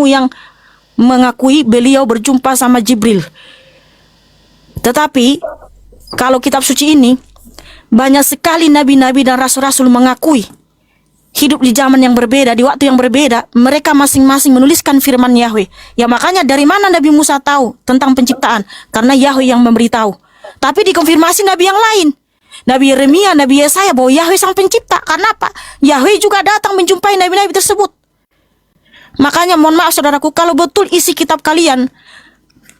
yang mengakui beliau berjumpa sama Jibril. Tetapi kalau kitab suci ini banyak sekali nabi-nabi dan rasul-rasul mengakui hidup di zaman yang berbeda, di waktu yang berbeda. Mereka masing-masing menuliskan firman Yahweh. Ya makanya dari mana Nabi Musa tahu tentang penciptaan? Karena Yahweh yang memberitahu. Tapi dikonfirmasi nabi yang lain, Nabi Yeremia, Nabi Yesaya, bahwa Yahweh sang pencipta. Karena apa? Yahweh juga datang menjumpai nabi-nabi tersebut. Makanya mohon maaf saudaraku, kalau betul isi kitab kalian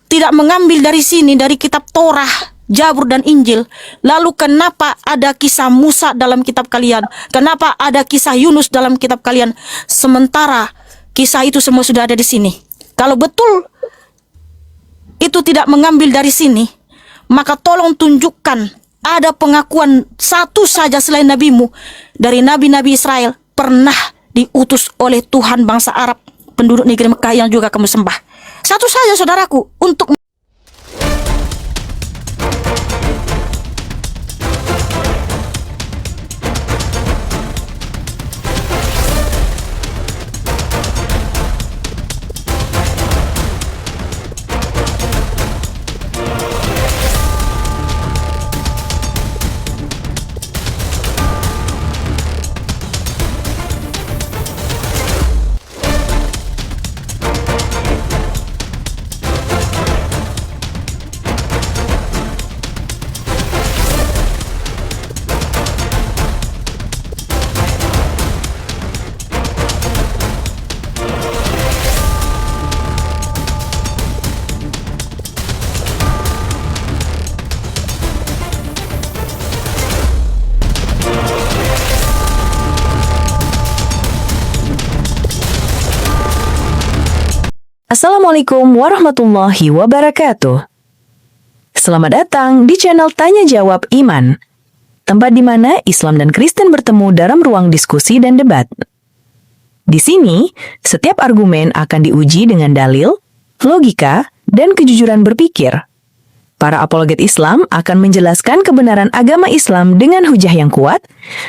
tidak mengambil dari sini, dari kitab Torah, Zabur dan Injil, lalu kenapa ada kisah Musa dalam kitab kalian? Kenapa ada kisah Yunus dalam kitab kalian? Sementara kisah itu semua sudah ada di sini. Kalau betul itu tidak mengambil dari sini, maka tolong tunjukkan ada pengakuan satu saja selain nabimu dari nabi-nabi Israel pernah diutus oleh Tuhan bangsa Arab, penduduk negeri Mekah yang juga kamu sembah. Satu saja saudaraku untuk Assalamualaikum warahmatullahi wabarakatuh. Selamat datang di channel Tanya Jawab Iman, tempat di mana Islam dan Kristen bertemu dalam ruang diskusi dan debat. Di sini, setiap argumen akan diuji dengan dalil, logika, dan kejujuran berpikir. Para apologet Islam akan menjelaskan kebenaran agama Islam dengan hujah yang kuat,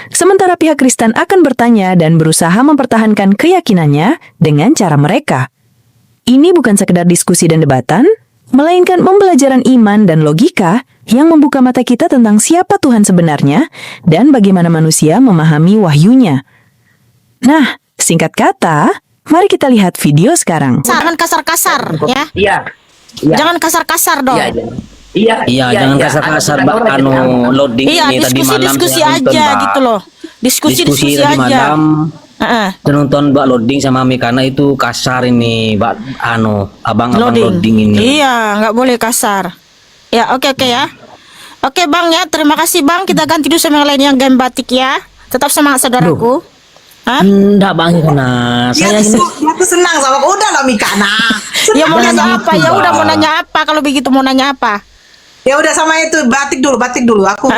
sementara pihak Kristen akan bertanya dan berusaha mempertahankan keyakinannya dengan cara mereka. Ini bukan sekedar diskusi dan debatan, melainkan pembelajaran iman dan logika yang membuka mata kita tentang siapa Tuhan sebenarnya dan bagaimana manusia memahami wahyunya. Nah, singkat kata, mari kita lihat video sekarang. jangan kasar-kasar ya. Iya. Iya. Jangan kasar-kasar dong. Iya, jangan kasar-kasar loading Iya, ini tadi malam diskusi-diskusi saya nonton, aja Mbak. gitu loh. Diskusi tadi aja. malam Heeh. saya nonton Mbak loading sama Mami karena itu kasar ini Mbak abang-abang loading ini. Iya, nggak boleh kasar. Ya, oke ya. Oke Bang ya, terima kasih Bang. Kita ganti dulu sama yang lain yang game batik ya. Tetap semangat saudaraku. Hah? Enggak Bang Ikana. Saya ini Dia tuh senang sama udah lah Mikana. Ya mau Jangan nanya gitu, apa? Ya udah mau Bang. nanya apa? Kalau begitu mau nanya apa? Ya udah sama itu batik dulu aku.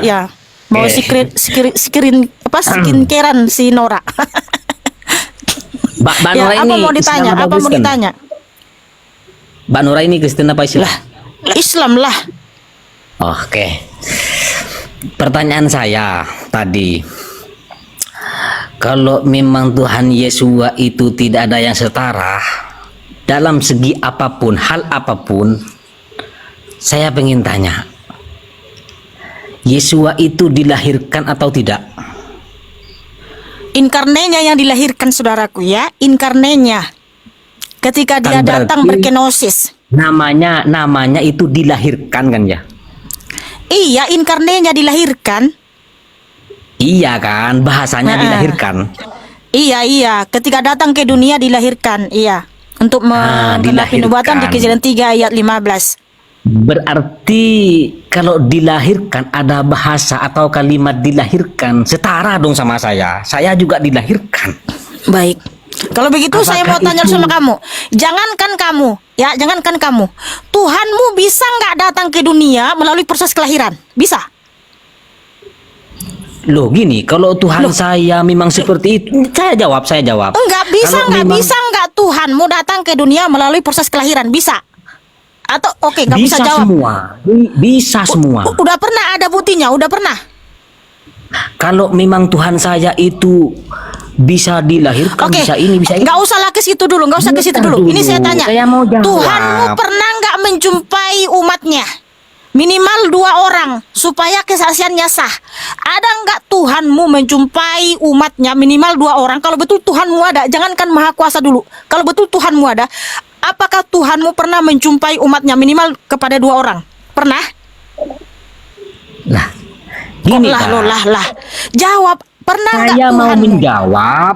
Ya. Mau Oke. skincarean si Nora. Mbak Nora Ya, ini apa mau ditanya? Islam atau Apa mau Kristen? ditanya? Mbak Nora ini Kristen apa Islam? Islam lah. Oke. Pertanyaan saya tadi, kalau memang Tuhan Yesua itu tidak ada yang setara dalam segi apapun, hal apapun, saya pengen tanya, Yesua itu dilahirkan atau tidak? Inkarnenya yang dilahirkan saudaraku ya, inkarnenya. Ketika dia Kan datang berarti- berkenosis. Namanya itu dilahirkan kan ya? Iya, inkarnenya dilahirkan. Iya kan, bahasanya dilahirkan. Iya. Ketika datang ke dunia dilahirkan. Iya. Untuk menggenapi nubuatan di dilahirkan. Kejadian 3 ayat 15. Berarti kalau dilahirkan ada bahasa atau kalimat dilahirkan setara dong sama saya. Saya juga dilahirkan. Baik. Kalau begitu Apakah saya mau tanya itu- sama kamu. Jangankan kamu. Tuhanmu bisa nggak datang ke dunia melalui proses kelahiran? Bisa? Loh gini, kalau Tuhan saya memang seperti itu, saya jawab. Enggak bisa, Kalau nggak memang- bisa nggak Tuhanmu datang ke dunia melalui proses kelahiran? Bisa? Atau oke nggak bisa Bisa jawab? semua, bisa semua. Udah pernah ada buktinya? Udah pernah? Kalau memang Tuhan saya itu bisa dilahirkan, Oke, bisa ini, bisa ini. nggak usah lah ke situ dulu, nggak usah ke situ Bentar dulu. Ini saya dulu, tanya, saya mau jawab. Tuhanmu pernah nggak menjumpai umatnya? Minimal 2 orang supaya kesaksiannya sah. Ada nggak Tuhanmu menjumpai umatnya minimal 2 orang? Kalau betul Tuhanmu ada, jangankan Maha Kuasa dulu. Kalau betul Tuhanmu ada, apakah Tuhanmu pernah menjumpai umatnya minimal kepada 2 orang? Pernah? Lah, gini lah, Kak. lah. Jawab, pernah nggak Saya mau Tuhanmu? menjawab,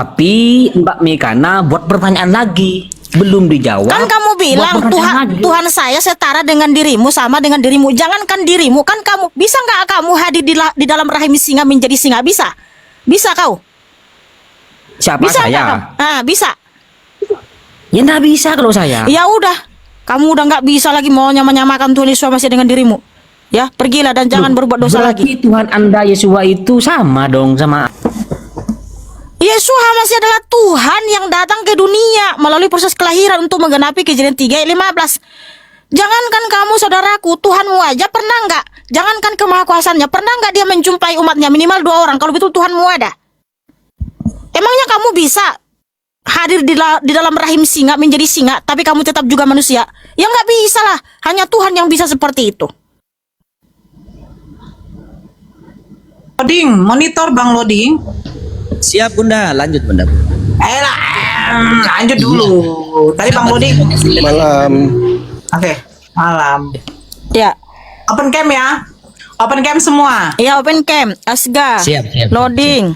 tapi Mbak Mekana buat pertanyaan lagi. Belum dijawab. Kan kamu bilang buat pertanyaan lagi. Tuhan saya setara dengan dirimu, sama dengan dirimu. Jangankan dirimu, kan kamu bisa nggak kamu hadir di dalam rahim singa menjadi singa? Bisa, bisa kau? Siapa Bisa saya? nggak kau? Ah, bisa. Ya nggak bisa kalau saya. Ya udah, kamu udah nggak bisa lagi mau menyamakan Tuhan Yesus masih dengan dirimu. Ya, pergilah dan jangan berbuat dosa Berarti lagi. Tuhan Anda Yesua itu sama dong sama. Yesus masih adalah Tuhan yang datang ke dunia melalui proses kelahiran untuk menggenapi Kejadian 3 ayat 15. Jangankan kamu saudaraku, Tuhanmu aja pernah nggak? Jangankan kemahakuasaannya, pernah nggak dia menjumpai umatnya minimal 2 orang? Kalau betul Tuhanmu ada. Emangnya kamu bisa hadir di dalam rahim singa menjadi singa, tapi kamu tetap juga manusia? Ya nggak bisa lah. Hanya Tuhan yang bisa seperti itu. Loding, monitor Bang Loding. Siap Bunda, lanjut Bunda. Lah, lanjut dulu. Tadi Bang Loding. Malam. Oke, malam. Ya, Open cam ya. Open cam semua. ya open cam, Asga, Siap. loading.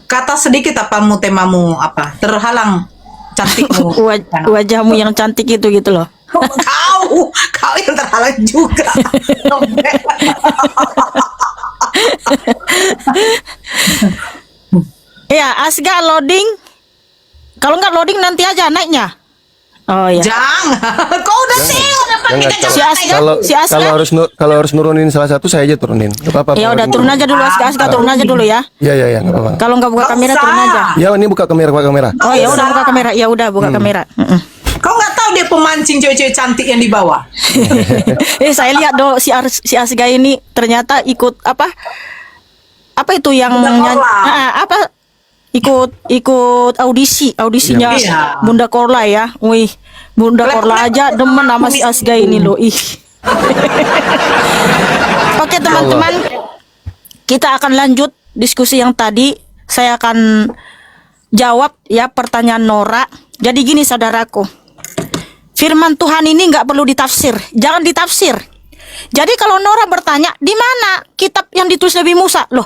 Kata sedikit apa temamu apa? Terhalang cantikmu. Wajahmu yang cantik itu gitu loh. Kau yang terhalang juga. Ya, Asga loading. Kalau nggak loading nanti aja naiknya. Oh ya. Jangan. Kau udah tahu dapat Jangan, kita Si Asga, Kalau si Asga. kalau harus nurunin salah satu saya aja turunin. Gak apa-apa. Ya udah turun aja dulu Asga, Asga turun aja dulu ya. Iya, nggak apa-apa. Kalau nggak buka Nggak kamera usah. turun aja. Ya, ini buka kamera. Oh ya udah buka kamera. Ya udah buka kamera. Kau nggak tahu dia pemancing cewek-cewek cantik yang di bawah. Saya lihat si Asga ini ternyata ikut apa? Apa itu yang Bunda nyanyi? Korla. Apa? Ikut audisinya Iya. Bunda Korla ya. Wih, Bunda Korla aja demen sama si Asga ini loh. Ih. Oke teman-teman, kita akan lanjut diskusi yang tadi. Saya akan jawab ya pertanyaan Nora. Jadi gini saudaraku, firman Tuhan ini nggak perlu ditafsir, jangan ditafsir. Jadi kalau Nora bertanya, di mana kitab yang ditulis Nabi Musa? Loh,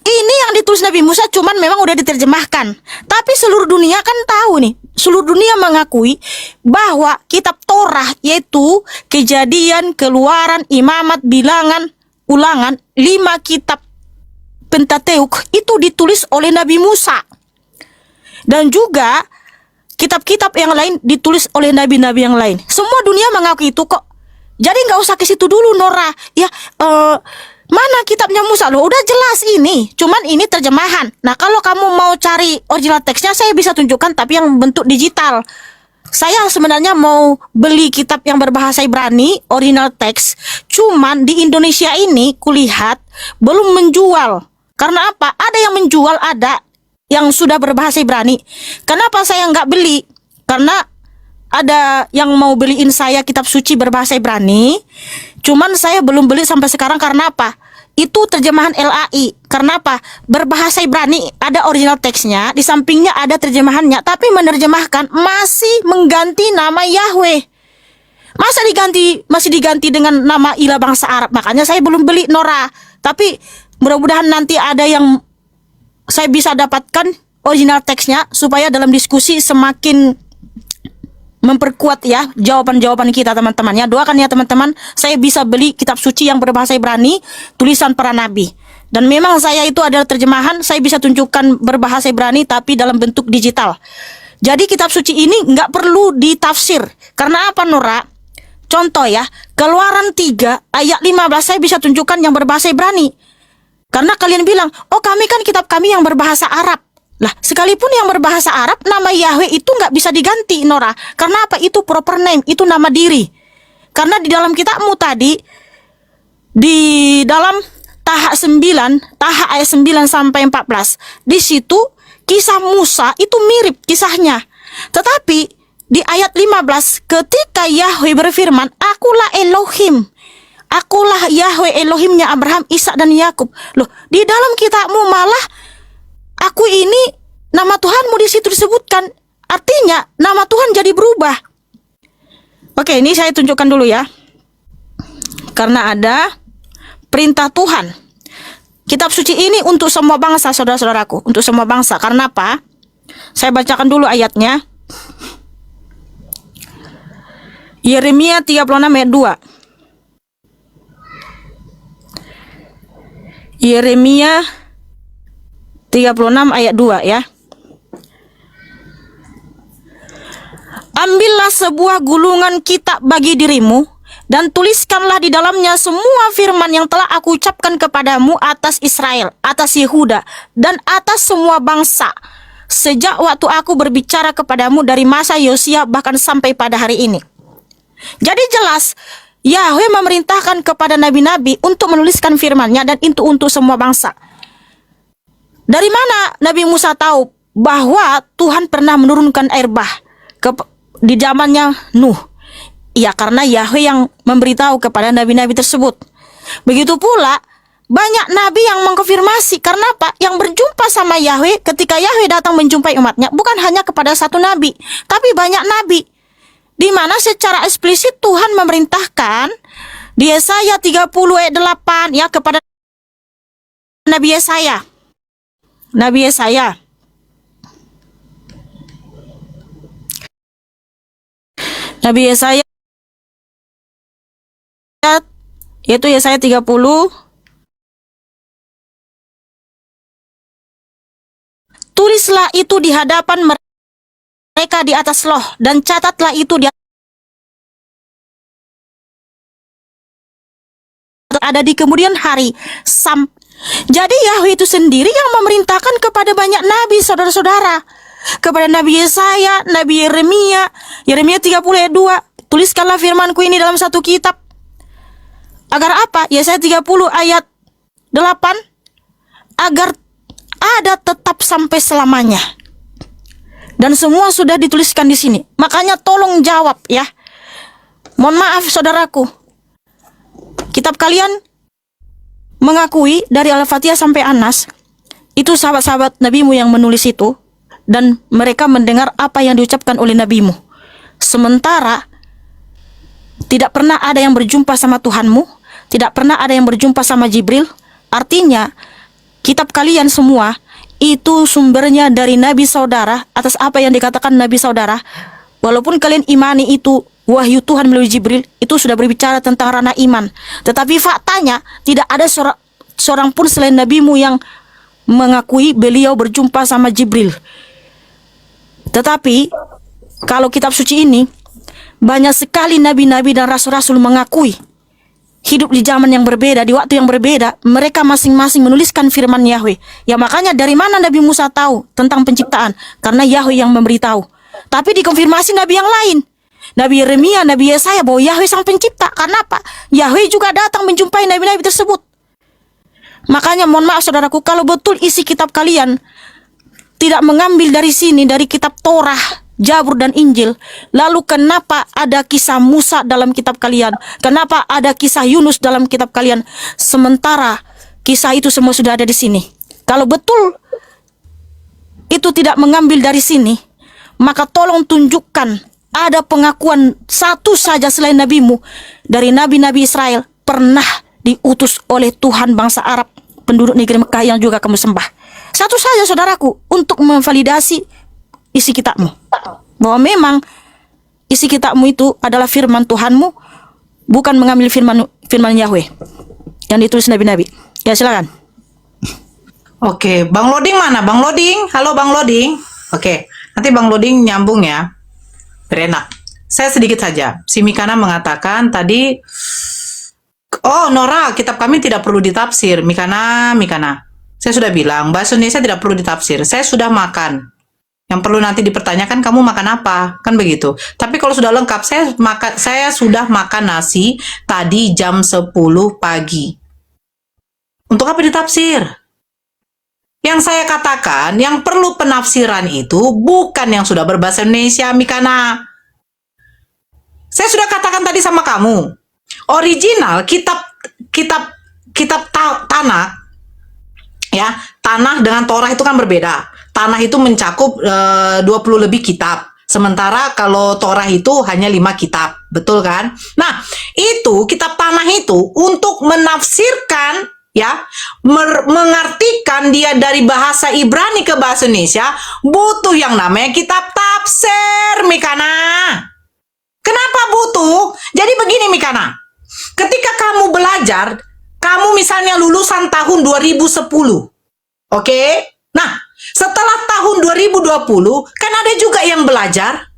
ini yang ditulis Nabi Musa cuman memang udah diterjemahkan. Tapi seluruh dunia kan tahu nih, seluruh dunia mengakui bahwa kitab Torah yaitu Kejadian, Keluaran, Imamat, Bilangan, Ulangan, 5 kitab Pentateuk itu ditulis oleh Nabi Musa. Dan juga kitab-kitab yang lain ditulis oleh nabi-nabi yang lain. Semua dunia mengakui itu kok. Jadi nggak usah ke situ dulu Nora. Ya, mana kitabnya Musa? Loh, udah jelas ini. Cuman ini terjemahan. Nah, kalau kamu mau cari original teksnya, saya bisa tunjukkan tapi yang bentuk digital. Saya sebenarnya mau beli kitab yang berbahasa Ibrani, original teks. Cuman di Indonesia ini kulihat belum menjual. Karena apa? Ada yang menjual, ada yang sudah berbahasa Ibrani. Kenapa saya nggak beli? Karena ada yang mau beliin saya kitab suci berbahasa Ibrani, cuman saya belum beli sampai sekarang. Karena apa? Itu terjemahan LAI. Karena apa? Berbahasa Ibrani, ada original teksnya, di sampingnya ada terjemahannya, tapi menerjemahkan masih mengganti nama Yahweh. Masih diganti dengan nama ilah bangsa Arab. Makanya saya belum beli Nora. Tapi mudah-mudahan nanti ada yang saya bisa dapatkan original teksnya supaya dalam diskusi semakin memperkuat ya jawaban-jawaban kita teman-teman ya. Doakan ya teman-teman, saya bisa beli kitab suci yang berbahasa Ibrani tulisan para nabi. Dan memang saya itu adalah terjemahan, saya bisa tunjukkan berbahasa Ibrani tapi dalam bentuk digital. Jadi kitab suci ini nggak perlu ditafsir. Karena apa Nora? Contoh ya, Keluaran 3 ayat 15 saya bisa tunjukkan yang berbahasa Ibrani. Karena kalian bilang, oh kami kan kitab kami yang berbahasa Arab. Lah, sekalipun yang berbahasa Arab, nama Yahweh itu nggak bisa diganti, Nora. Karena apa? Itu proper name, itu nama diri. Karena di dalam kitabmu tadi, di dalam Taha 9, Taha ayat 9 sampai 14. Di situ kisah Musa itu mirip kisahnya. Tetapi di ayat 15 ketika Yahweh berfirman, "Akulah Elohim. Akulah Yahweh Elohimnya Abraham, Ishak dan Yakub." Loh, di dalam kitabmu malah aku ini nama Tuhanmu di situ disebutkan. Artinya nama Tuhan jadi berubah. Oke, ini saya tunjukkan dulu ya. Karena ada perintah Tuhan. Kitab suci ini untuk semua bangsa, saudara-saudaraku. Untuk semua bangsa. Karena apa? Saya bacakan dulu ayatnya. Yeremia 36 ayat 2. Yeremia 36 ayat 2 ya. Ambillah sebuah gulungan kitab bagi dirimu dan tuliskanlah di dalamnya semua firman yang telah aku ucapkan kepadamu atas Israel, atas Yehuda, dan atas semua bangsa sejak waktu aku berbicara kepadamu dari masa Yosia bahkan sampai pada hari ini. Jadi jelas Yahweh memerintahkan kepada nabi-nabi untuk menuliskan firman-Nya dan itu untuk semua bangsa. Dari mana Nabi Musa tahu bahwa Tuhan pernah menurunkan air bah di zamannya Nuh? Ya, karena Yahweh yang memberitahu kepada nabi-nabi tersebut. Begitu pula banyak nabi yang mengkonfirmasi. Karena apa? Yang berjumpa sama Yahweh ketika Yahweh datang menjumpai umatnya, bukan hanya kepada satu nabi, tapi banyak nabi. Di mana secara eksplisit Tuhan memerintahkan di Yesaya 30 ayat 8 ya kepada Nabi Yesaya. Nabi Yesaya. Nabi Yesaya yaitu Yesaya 30 tulislah itu di hadapan mereka di atas loh dan catatlah itu di ada di kemudian hari. Jadi Yahweh itu sendiri yang memerintahkan kepada banyak nabi, saudara-saudara. Kepada Nabi Yesaya, Nabi Yeremia, Yeremia 30 ayat 2, tuliskanlah firmanku ini dalam satu kitab. Agar apa? Yesaya 30 ayat 8, agar ada tetap sampai selamanya. Dan semua sudah dituliskan di sini. Makanya tolong jawab ya. Mohon maaf saudaraku. Kitab kalian mengakui dari Al-Fatihah sampai Anas, itu sahabat-sahabat nabimu yang menulis itu, dan mereka mendengar apa yang diucapkan oleh nabimu. Sementara tidak pernah ada yang berjumpa sama Tuhanmu, tidak pernah ada yang berjumpa sama Jibril. Artinya kitab kalian semua itu sumbernya dari nabi saudara, atas apa yang dikatakan nabi saudara. Walaupun kalian imani itu wahyu Tuhan melalui Jibril, itu sudah berbicara tentang ranah iman. Tetapi faktanya tidak ada seorang pun selain nabimu yang mengakui beliau berjumpa sama Jibril. Tetapi kalau kitab suci ini banyak sekali nabi-nabi dan rasul-rasul mengakui hidup di zaman yang berbeda, di waktu yang berbeda. Mereka masing-masing menuliskan firman Yahweh. Ya makanya dari mana Nabi Musa tahu tentang penciptaan? Karena Yahweh yang memberitahu. Tapi dikonfirmasi nabi yang lain, Nabi Yeremia, Nabi Yesaya, bahwa Yahweh sang pencipta. Karena apa? Yahweh juga datang menjumpai nabi-nabi tersebut. Makanya mohon maaf saudaraku, kalau betul isi kitab kalian tidak mengambil dari sini, dari kitab Torah, Zabur dan Injil, lalu kenapa ada kisah Musa dalam kitab kalian? Kenapa ada kisah Yunus dalam kitab kalian? Sementara kisah itu semua sudah ada di sini. Kalau betul itu tidak mengambil dari sini, maka tolong tunjukkan ada pengakuan satu saja selain nabimu dari nabi-nabi Israel pernah diutus oleh Tuhan bangsa Arab, penduduk negeri Mekah yang juga kamu sembah. Satu saja saudaraku, untuk memvalidasi isi kitabmu, bahwa memang isi kitabmu itu adalah firman Tuhanmu, bukan mengambil firman Yahweh yang ditulis nabi-nabi. Ya silakan. Oke, Bang Loding mana? Bang Loding, halo Bang Loding. Oke, nanti Bang Loding nyambung ya. Berenak. Saya sedikit saja. Si Mikana mengatakan tadi, oh Nora, kitab kami tidak perlu ditafsir. Mikana. Saya sudah bilang, bahasa Indonesia tidak perlu ditafsir. Saya sudah makan. Yang perlu nanti dipertanyakan, kamu makan apa? Kan begitu. Tapi kalau sudah lengkap, saya sudah makan nasi tadi jam 10 pagi. Untuk apa ditafsir? Yang saya katakan, yang perlu penafsiran itu bukan yang sudah berbahasa Indonesia, Mikana. Saya sudah katakan tadi sama kamu, original kitab Tanakh, ya, Tanakh dengan Torah itu kan berbeda. Tanakh itu mencakup 20 lebih kitab. Sementara kalau Torah itu hanya 5 kitab. Betul kan? Nah, itu kitab Tanakh itu untuk menafsirkan, ya, mengartikan dia dari bahasa Ibrani ke bahasa Indonesia, butuh yang namanya kitab tafsir, Mikana. Kenapa butuh? Jadi begini, Mikana. Ketika kamu belajar, kamu misalnya lulusan tahun 2010. Oke? Nah, setelah tahun 2020, kan ada juga yang belajar.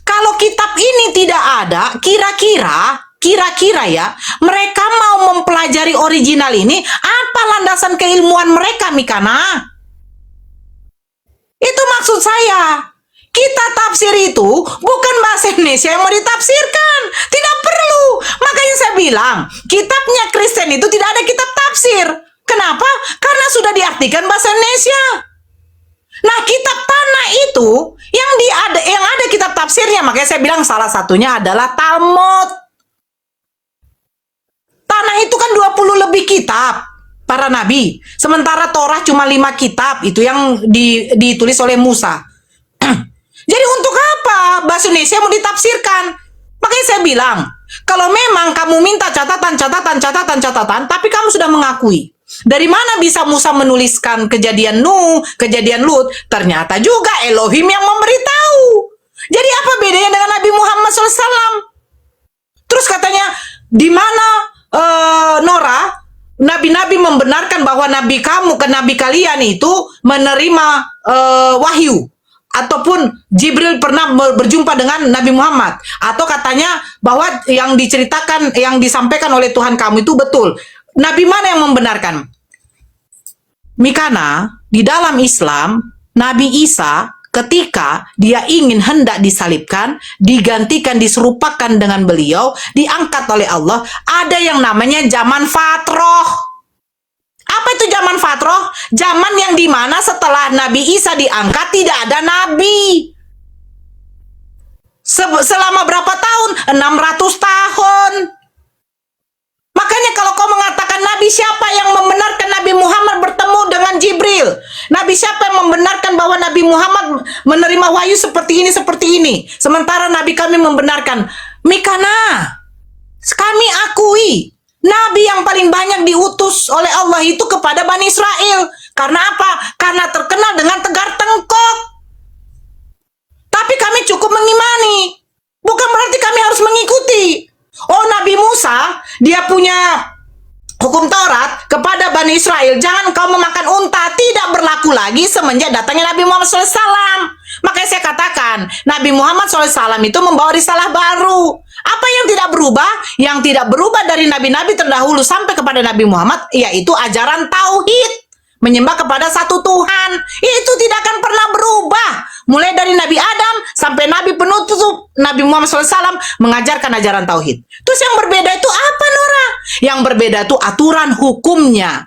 Kalau kitab ini tidak ada, kira-kira ya, mereka mau mempelajari original ini, apa landasan keilmuan mereka, Mikana? Itu maksud saya. Kita tafsir itu bukan bahasa Indonesia yang mau ditafsirkan. Tidak perlu. Makanya saya bilang, kitabnya Kristen itu tidak ada kitab tafsir. Kenapa? Karena sudah diartikan bahasa Indonesia. Nah, kitab Tanakh itu yang ada kitab tafsirnya. Makanya saya bilang salah satunya adalah Talmud. Tanakh itu kan 20 lebih kitab para nabi. Sementara Torah cuma 5 kitab. Itu yang ditulis oleh Musa. Jadi untuk apa bahasa Indonesia mau ditafsirkan? Makanya saya bilang, kalau memang kamu minta catatan, tapi kamu sudah mengakui. Dari mana bisa Musa menuliskan kejadian Nuh, kejadian Lut? Ternyata juga Elohim yang memberitahu. Jadi apa bedanya dengan Nabi Muhammad SAW? Terus katanya, di mana Nora, nabi-nabi membenarkan bahwa nabi kalian itu menerima wahyu? Ataupun Jibril pernah berjumpa dengan Nabi Muhammad, atau katanya bahwa yang diceritakan, yang disampaikan oleh Tuhan kamu itu betul. Nabi mana yang membenarkan? Mikana, di dalam Islam, Nabi Isa ketika dia hendak disalibkan, digantikan, diserupakan dengan beliau, diangkat oleh Allah, ada yang namanya zaman Fatroh. Apa itu zaman Fatroh? Zaman yang dimana setelah Nabi Isa diangkat tidak ada Nabi. Selama berapa tahun? 600 tahun. Makanya kalau kau mengatakan Nabi, siapa yang membenarkan Nabi Muhammad bertemu dengan Jibril? Nabi siapa yang membenarkan bahwa Nabi Muhammad menerima wahyu seperti ini? Sementara Nabi kami membenarkan. Mikana, kami akui Nabi yang paling banyak diutus oleh Allah itu kepada Bani Israel. Karena apa? Karena terkenal dengan tegar tengkok. Tapi kami cukup mengimani. Bukan berarti kami harus mengikuti. Oh, Nabi Musa, dia punya hukum Taurat kepada Bani Israel. Jangan kau memakan unta. Tidak berlaku lagi semenjak datangnya Nabi Muhammad SAW. Makanya saya katakan, Nabi Muhammad SAW itu membawa risalah baru. Apa yang tidak berubah? Yang tidak berubah dari nabi-nabi terdahulu sampai kepada Nabi Muhammad, yaitu ajaran tauhid, menyembah kepada satu Tuhan. Itu tidak akan pernah berubah. Mulai dari Nabi Adam sampai Nabi penutup Nabi Muhammad SAW mengajarkan ajaran tauhid. Terus yang berbeda itu apa, Nora? Yang berbeda itu aturan hukumnya.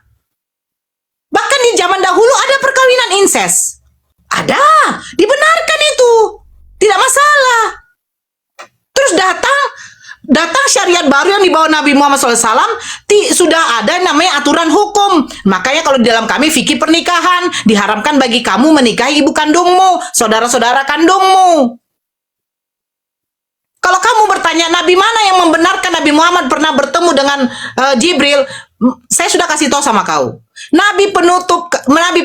Bahkan di zaman dahulu ada perkawinan incest. Ada, dibenarkan itu. Tidak masalah. Terus datang syariat baru yang dibawa Nabi Muhammad SAW, sudah ada namanya aturan hukum. Makanya kalau di dalam kami fikih pernikahan, diharamkan bagi kamu menikahi ibu kandungmu, saudara-saudara kandungmu. Kalau kamu bertanya Nabi mana yang membenarkan Nabi Muhammad pernah bertemu dengan Jibril, saya sudah kasih tahu sama kau. Nabi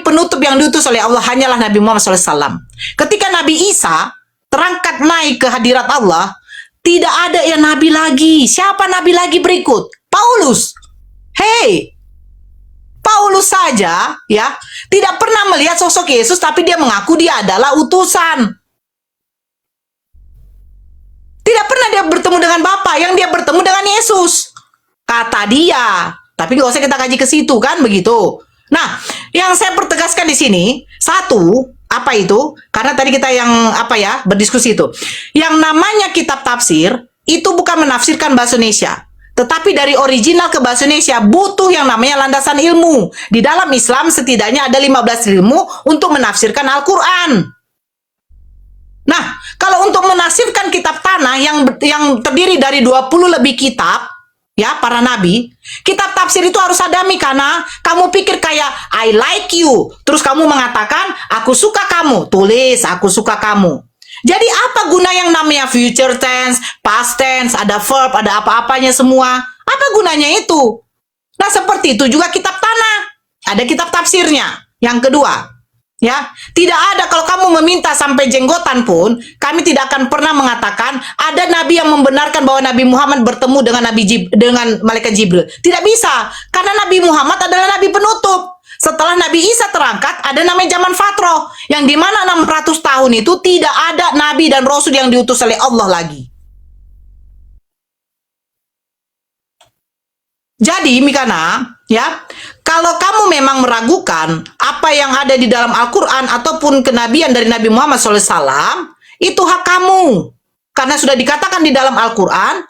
penutup yang diutus oleh Allah hanyalah Nabi Muhammad SAW. Ketika Nabi Isa terangkat naik ke hadirat Allah, tidak ada yang nabi lagi. Siapa nabi lagi berikut? Paulus. Hey, Paulus saja ya tidak pernah melihat sosok Yesus, tapi dia mengaku dia adalah utusan. Tidak pernah dia bertemu dengan Bapa, yang dia bertemu dengan Yesus. Kata dia. Tapi nggak usah kita kaji ke situ kan begitu. Nah, yang saya pertegaskan di sini, satu, apa itu? Karena tadi kita yang berdiskusi itu. Yang namanya kitab tafsir itu bukan menafsirkan bahasa Indonesia. Tetapi dari original ke bahasa Indonesia butuh yang namanya landasan ilmu. Di dalam Islam setidaknya ada 15 ilmu untuk menafsirkan Al-Quran. Nah, kalau untuk menafsirkan kitab tanah yang terdiri dari 20 lebih kitab, ya, para nabi, kitab tafsir itu harus ada, karena kamu pikir kayak I like you, terus kamu mengatakan aku suka kamu, tulis aku suka kamu. Jadi apa guna yang namanya future tense, past tense, ada verb, ada apa-apanya semua? Apa gunanya itu? Nah, seperti itu juga kitab tanah. Ada kitab tafsirnya. Yang kedua, ya, tidak ada, kalau kamu meminta sampai jenggotan pun, kami tidak akan pernah mengatakan ada nabi yang membenarkan bahwa Nabi Muhammad bertemu dengan malaikat Jibril. Tidak bisa, karena Nabi Muhammad adalah nabi penutup. Setelah Nabi Isa terangkat, ada namanya zaman Fatroh, yang dimana 600 tahun itu tidak ada nabi dan rasul yang diutus oleh Allah lagi. Jadi, Mikana, ya, kalau kamu memang meragukan apa yang ada di dalam Al-Quran ataupun kenabian dari Nabi Muhammad SAW, itu hak kamu. Karena sudah dikatakan di dalam Al-Quran,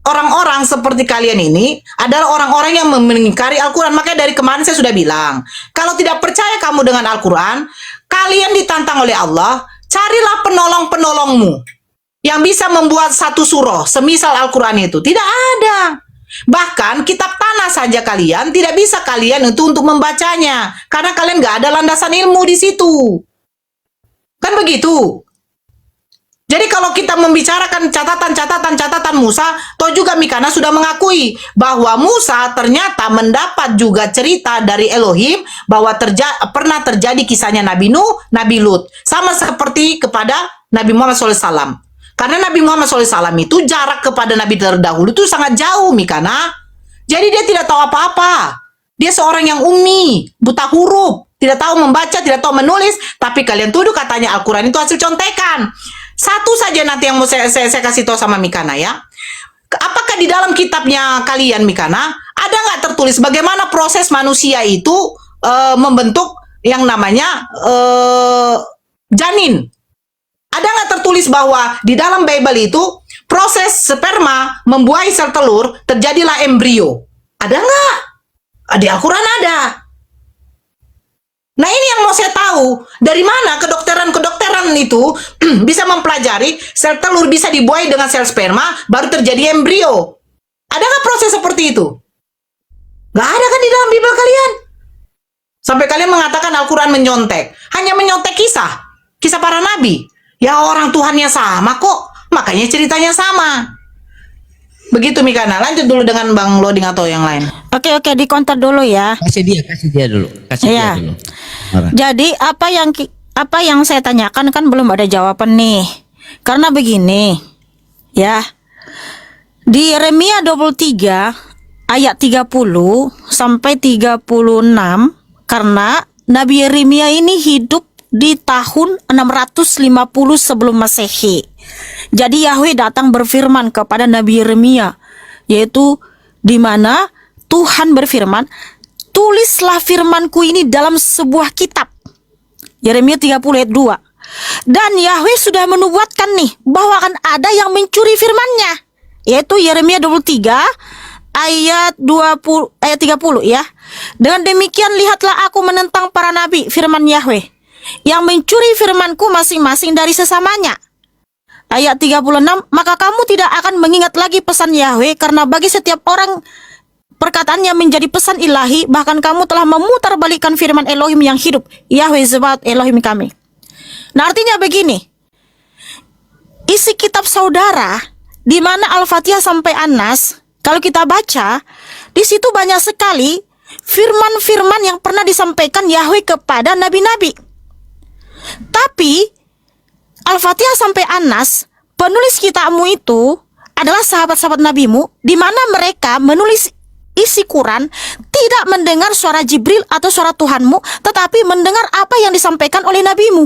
orang-orang seperti kalian ini adalah orang-orang yang mengingkari Al-Quran. Makanya dari kemarin saya sudah bilang, kalau tidak percaya kamu dengan Al-Quran, kalian ditantang oleh Allah, carilah penolong-penolongmu yang bisa membuat satu surah, semisal Al-Quran itu. Tidak ada. Bahkan kitab tanah saja kalian tidak bisa kalian itu untuk membacanya, karena kalian nggak ada landasan ilmu di situ. Kan begitu. Jadi kalau kita membicarakan catatan Musa, toh juga Mikana sudah mengakui bahwa Musa ternyata mendapat juga cerita dari Elohim bahwa pernah terjadi kisahnya Nabi Nuh, Nabi Lut. Sama seperti kepada Nabi Muhammad SAW. Karena Nabi Muhammad SAW itu jarak kepada Nabi terdahulu itu sangat jauh, Mikana. Jadi dia tidak tahu apa-apa. Dia seorang yang ummi, buta huruf, tidak tahu membaca, tidak tahu menulis. Tapi kalian tuduh katanya Al-Quran itu hasil contekan. Satu saja nanti yang mau saya kasih tahu sama Mikana, ya. Apakah di dalam kitabnya kalian, Mikana, ada nggak tertulis bagaimana proses manusia itu membentuk yang namanya janin? Ada nggak tertulis bahwa di dalam Bible itu proses sperma membuahi sel telur terjadilah embrio? Ada nggak? Di Al-Quran ada. Nah, ini yang mau saya tahu, dari mana kedokteran itu bisa mempelajari sel telur bisa dibuahi dengan sel sperma baru terjadi embrio? Ada nggak proses seperti itu? Nggak ada kan di dalam Bible kalian? Sampai kalian mengatakan Al-Quran menyontek. Hanya menyontek kisah para nabi. Ya, orang Tuhannya sama kok, makanya ceritanya sama. Begitu, Mikana. Lanjut dulu dengan Bang Loding atau yang lain. Oke, di counter dulu ya. Kasih dia dulu. Iya. Jadi apa yang saya tanyakan kan belum ada jawaban nih. Karena begini, ya. Di Yeremia 23 ayat 30 sampai 36, karena Nabi Yeremia ini hidup di tahun 650 sebelum Masehi. Jadi Yahweh datang berfirman kepada Nabi Yeremia, yaitu di mana Tuhan berfirman, tulislah firmanku ini dalam sebuah kitab. Yeremia 30 ayat 2. Dan Yahweh sudah menubuatkan nih bahwa akan ada yang mencuri firman-Nya, yaitu Yeremia 23 ayat 30 ya. Dengan demikian lihatlah aku menentang para nabi, firman Yahweh, yang mencuri firmanku masing-masing dari sesamanya. Ayat 36, maka kamu tidak akan mengingat lagi pesan Yahweh, karena bagi setiap orang perkataannya menjadi pesan ilahi, bahkan kamu telah memutarbalikkan firman Elohim yang hidup, Yahweh Zebaot Elohim kami. Nah, artinya begini, isi kitab saudara, di mana Al-Fatihah sampai An-Nas, kalau kita baca, di situ banyak sekali firman-firman yang pernah disampaikan Yahweh kepada nabi-nabi. Tapi Al-Fatihah sampai An-Nas, penulis kitabmu itu adalah sahabat-sahabat nabimu, di mana mereka menulis isi Quran tidak mendengar suara Jibril atau suara Tuhanmu, tetapi mendengar apa yang disampaikan oleh nabimu.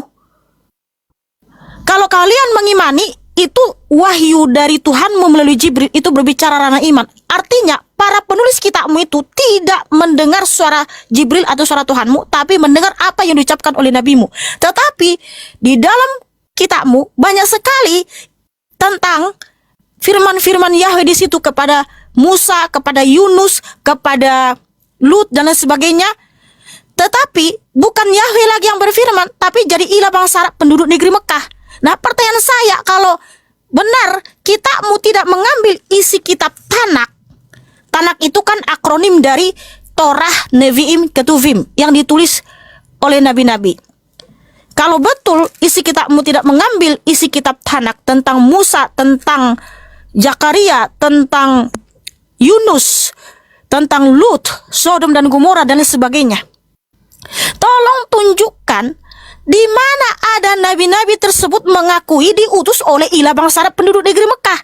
Kalau kalian mengimani itu wahyu dari Tuhanmu melalui Jibril, itu berbicara ranah iman. Artinya para penulis kitabmu itu tidak mendengar suara Jibril atau suara Tuhanmu, tapi mendengar apa yang diucapkan oleh nabimu. Tetapi di dalam kitabmu banyak sekali tentang firman-firman Yahweh di situ kepada Musa, kepada Yunus, kepada Lut dan lain sebagainya. Tetapi bukan Yahweh lagi yang berfirman, tapi jadi ilah bangsa Arab penduduk negeri Mekah. Nah, pertanyaan saya, kalau benar kitabmu tidak mengambil isi kitab Tanak. Tanak itu kan akronim dari Torah, Nevi'im, Ketuvim yang ditulis oleh nabi-nabi. Kalau betul isi kitabmu tidak mengambil isi kitab Tanak tentang Musa, tentang Zakaria, tentang Yunus, tentang Lut, Sodom dan Gomora dan lain sebagainya, tolong tunjukkan di mana ada nabi-nabi tersebut mengakui diutus oleh ilah bangsa Arab penduduk negeri Mekah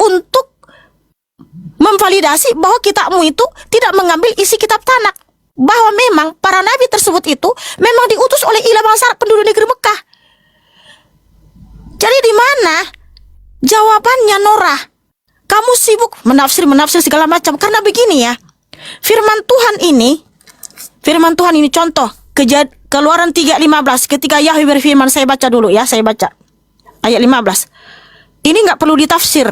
untuk memvalidasi bahwa kitabmu itu tidak mengambil isi kitab Tanak, bahwa memang para nabi tersebut itu memang diutus oleh ilah bangsa Arab penduduk negeri Mekah. Jadi di mana jawabannya, Nora? Kamu sibuk menafsir segala macam. Karena begini ya, firman Tuhan ini contoh Keluaran 3:15, ketika Yahweh berfirman, saya baca dulu ya, saya baca ayat 15. Ini nggak perlu ditafsir.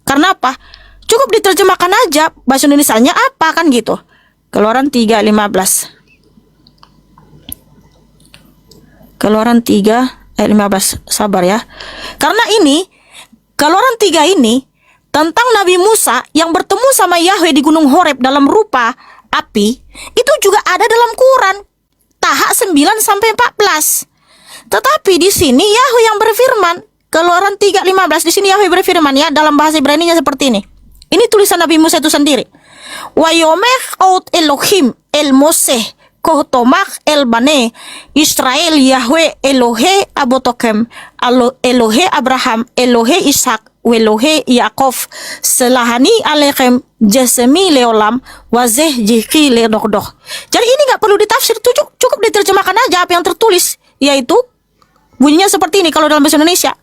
Karena apa? Cukup diterjemahkan aja bahasa Indonesianya apa kan gitu. Keluaran 3:15. Keluaran 3 ayat 15. Sabar ya. Karena ini Keluaran 3 ini tentang Nabi Musa yang bertemu sama Yahweh di Gunung Horeb dalam rupa api, itu juga ada dalam Quran Taha 9-14. Tetapi di sini Yahweh yang berfirman, Keluaran 3:15, di sini Yahweh berfirman ya, dalam bahasa Ibrani-nya seperti ini. Ini tulisan Nabi Musa itu sendiri. Wa yomech out Elohim el Moseh kohtomach el bane Israel Yahweh Elohe abotokem Elohe Abraham Elohe Ishak Welohe Yaakov selahani alechem jasemi leolam wazeh jiki ledokdoh. Jadi ini nggak perlu ditafsir, cukup diterjemahkan aja apa yang tertulis, yaitu bunyinya seperti ini kalau dalam bahasa Indonesia.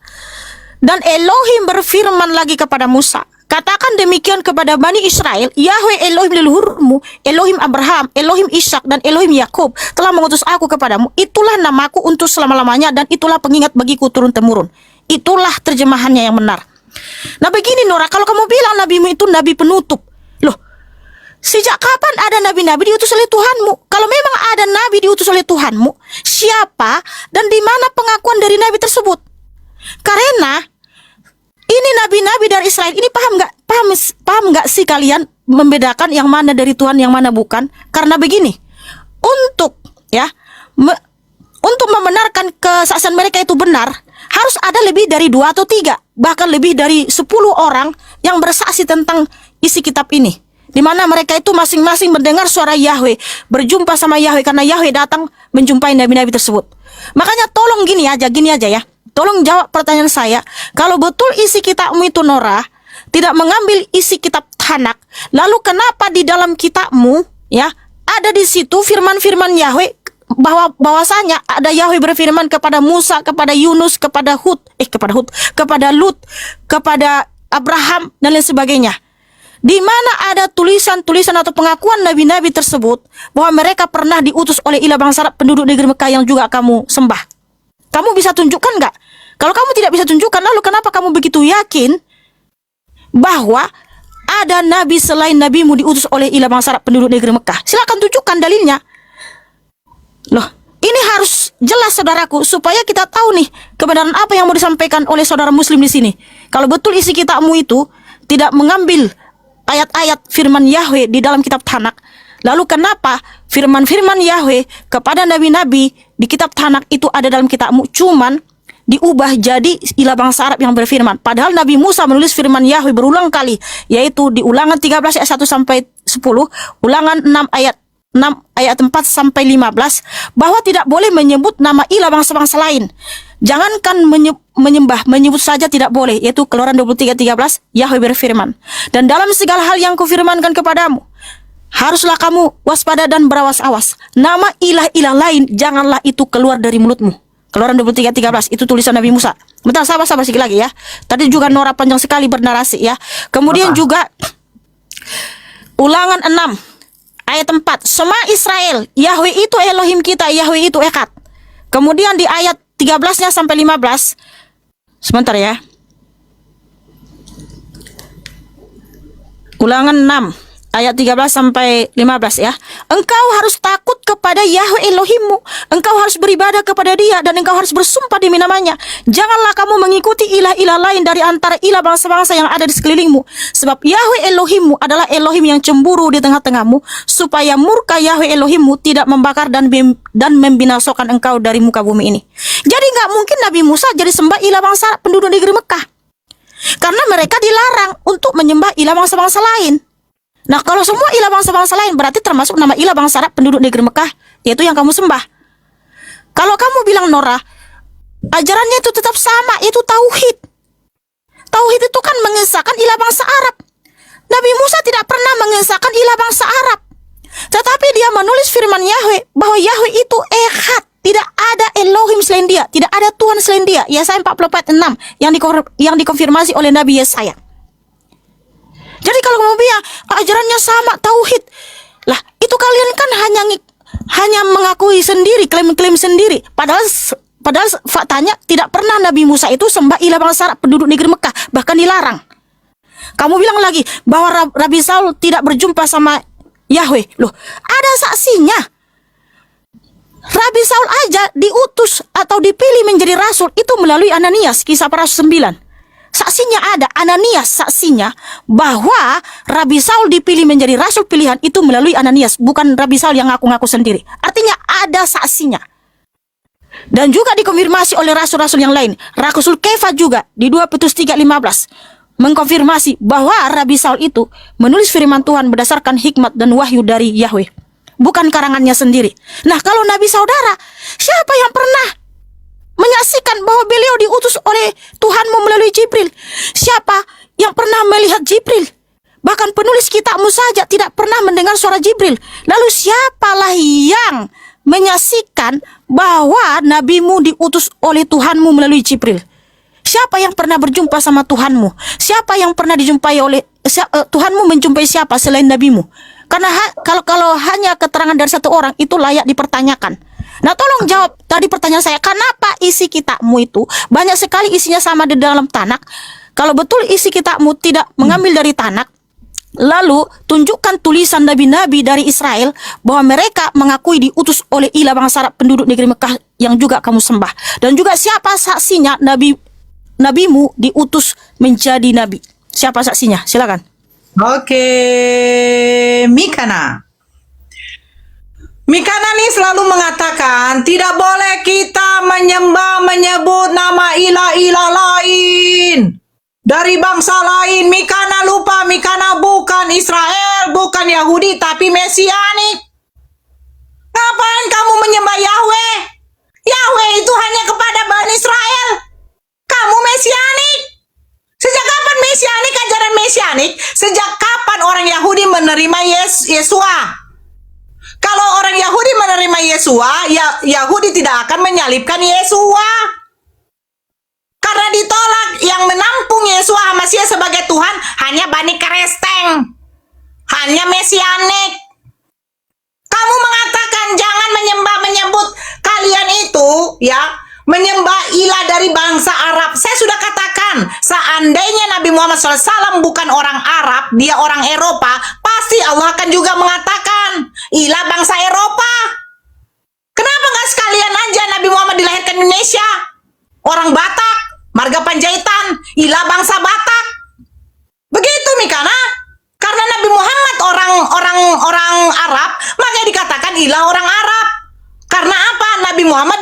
Dan Elohim berfirman lagi kepada Musa, katakan demikian kepada Bani Israel, Yahweh Elohim leluhurmu, Elohim Abraham, Elohim Ishak dan Elohim Yakub telah mengutus aku kepadamu. Itulah namaku untuk selama-lamanya dan itulah pengingat bagiku turun-temurun. Itulah terjemahannya yang benar. Nah begini Nora, kalau kamu bilang nabimu itu nabi penutup, loh, sejak kapan ada nabi-nabi diutus oleh Tuhanmu? Kalau memang ada nabi diutus oleh Tuhanmu, siapa dan di mana pengakuan dari nabi tersebut? Karena ini nabi-nabi dari Israel ini paham nggak sih kalian membedakan yang mana dari Tuhan, yang mana bukan? Karena begini, untuk membenarkan kesaksian mereka itu benar, harus ada lebih dari 2 atau 3, bahkan lebih dari 10 orang yang bersaksi tentang isi kitab ini, di mana mereka itu masing-masing mendengar suara Yahweh, berjumpa sama Yahweh karena Yahweh datang menjumpai nabi-nabi tersebut. Makanya tolong gini aja ya, tolong jawab pertanyaan saya. Kalau betul isi kitabmu itu Nora tidak mengambil isi kitab Tanak, lalu kenapa di dalam kitabmu ya ada di situ firman-firman Yahweh, bahwasanya ada Yahweh berfirman kepada Musa, kepada Yunus, kepada Lut, kepada Abraham dan lain sebagainya. Di mana ada tulisan-tulisan atau pengakuan nabi-nabi tersebut bahwa mereka pernah diutus oleh ilah bangsa Arab penduduk negeri Mekah yang juga kamu sembah? Kamu bisa tunjukkan nggak? Kalau kamu tidak bisa tunjukkan, lalu kenapa kamu begitu yakin bahwa ada nabi selain nabimu diutus oleh ilah bangsa Arab penduduk negeri Mekah? Silakan tunjukkan dalilnya. Loh, ini harus jelas saudaraku, supaya kita tahu nih kebenaran apa yang mau disampaikan oleh saudara muslim di sini. Kalau betul isi kitabmu itu tidak mengambil ayat-ayat firman Yahweh di dalam kitab Tanak, lalu kenapa firman-firman Yahweh kepada nabi-nabi di kitab Tanak itu ada dalam kitabmu, cuman diubah jadi ilah bangsa Arab yang berfirman? Padahal Nabi Musa menulis firman Yahweh berulang kali, yaitu di Ulangan 13 ayat 1 sampai 10, Ulangan 6 ayat 4 sampai 15, bahwa tidak boleh menyebut nama ilah bangsa-bangsa lain. Jangankan menyebut saja tidak boleh, yaitu Keluaran 23:13, Yahweh berfirman, dan dalam segala hal yang kufirmankan kepadamu, haruslah kamu waspada dan berawas-awas. Nama ilah-ilah lain janganlah itu keluar dari mulutmu. Keluaran 23:13, itu tulisan Nabi Musa. Bentar, sabar sedikit lagi ya. Tadi juga Nora panjang sekali bernarasi ya. Kemudian juga Ulangan 6 ayat 4, Sema Israel, Yahweh itu Elohim kita, Yahweh itu Echad. Kemudian di ayat 13-nya sampai 15, sebentar ya. Ulangan 6 ayat 13 sampai 15 ya. Engkau harus takut kepada Yahweh Elohimmu. Engkau harus beribadah kepada Dia dan engkau harus bersumpah demi namanya. Janganlah kamu mengikuti ilah-ilah lain dari antara ilah bangsa-bangsa yang ada di sekelilingmu. Sebab Yahweh Elohimmu adalah Elohim yang cemburu di tengah-tengahmu, supaya murka Yahweh Elohimmu tidak membakar dan membinasakan engkau dari muka bumi ini. Jadi nggak mungkin Nabi Musa jadi sembah ilah bangsa penduduk negeri Mekah. Karena mereka dilarang untuk menyembah ilah bangsa-bangsa lain. Nah, kalau semua ilah bangsa-bangsa lain berarti termasuk nama ilah bangsa Arab penduduk negeri Mekah, yaitu yang kamu sembah. Kalau kamu bilang Nora, ajarannya itu tetap sama, yaitu tauhid. Tauhid itu kan mengesahkan ilah bangsa Arab. Nabi Musa tidak pernah mengesahkan ilah bangsa Arab. Tetapi dia menulis firman Yahweh bahwa Yahweh itu Echad, tidak ada Elohim selain Dia, tidak ada Tuhan selain Dia. Yesaya 44:6 yang dikonfirmasi oleh Nabi Yesaya. Jadi kalau kamu bilang ajarannya sama tauhid, lah itu kalian kan hanya mengakui sendiri, klaim-klaim sendiri. Padahal faktanya tidak pernah Nabi Musa itu sembah ilah bangsa Arab penduduk negeri Mekah, bahkan dilarang. Kamu bilang lagi bahwa Rabi Saul tidak berjumpa sama Yahweh. Loh, ada saksinya. Rabi Saul aja diutus atau dipilih menjadi rasul itu melalui Ananias, Kisah Para Rasul 9. Saksinya ada, Ananias saksinya bahwa Rabi Saul dipilih menjadi rasul pilihan itu melalui Ananias, bukan Rabi Saul yang ngaku-ngaku sendiri. Artinya ada saksinya. Dan juga dikonfirmasi oleh rasul-rasul yang lain. Rasul Kefa juga di 2 Petrus 3:15 mengkonfirmasi bahwa Rabi Saul itu menulis firman Tuhan berdasarkan hikmat dan wahyu dari Yahweh, bukan karangannya sendiri. Nah, kalau Nabi saudara, siapa yang pernah menyaksikan bahwa beliau diutus oleh Tuhanmu melalui Jibril? Siapa yang pernah melihat Jibril? Bahkan penulis kitabmu saja tidak pernah mendengar suara Jibril. Lalu siapalah yang menyaksikan bahwa nabimu diutus oleh Tuhanmu melalui Jibril? Siapa yang pernah berjumpa sama Tuhanmu? Siapa yang pernah dijumpai oleh Tuhanmu menjumpai siapa selain nabimu? Karena kalau hanya keterangan dari satu orang itu layak dipertanyakan. Nah, tolong jawab tadi pertanyaan saya, kenapa isi kitabmu itu banyak sekali isinya sama di dalam Tanakh? Kalau betul isi kitabmu tidak mengambil dari Tanakh, lalu tunjukkan tulisan nabi-nabi dari Israel bahwa mereka mengakui diutus oleh ilah bangsa Arab penduduk negeri Mekah yang juga kamu sembah. Dan juga siapa saksinya nabimu diutus menjadi nabi? Siapa saksinya? Silakan. Oke, Mikana. Mikana nih selalu mengatakan tidak boleh kita menyebut nama ilah-ilah lain dari bangsa lain. Mikana lupa, Mikana bukan Israel, bukan Yahudi, tapi Mesianik. Ngapain kamu menyembah Yahweh? Yahweh itu hanya kepada Bani Israel. Kamu Mesianik. Sejak kapan Mesianik, ajaran Mesianik? Sejak kapan orang Yahudi menerima Yesua? Kalau orang Yahudi menerima Yesua, Yahudi tidak akan menyalibkan Yesua. Karena ditolak, yang menampung Yesua Hamasiah sebagai Tuhan hanya Bani Keresteng, hanya Mesianik. Kamu mengatakan jangan menyebut kalian itu menyembah ilah dari bangsa Arab. Saya sudah katakan, seandainya Nabi Muhammad SAW bukan orang Arab, dia orang Eropa, pasti Allah akan juga mengatakan ilah bangsa Eropa. Kenapa nggak sekalian aja Nabi Muhammad dilahirkan di Indonesia? Orang Batak, marga Panjaitan, ilah bangsa Batak. Begitu Mikana. Karena Nabi Muhammad orang Arab, maka dikatakan ilah orang Arab. Karena apa? Nabi Muhammad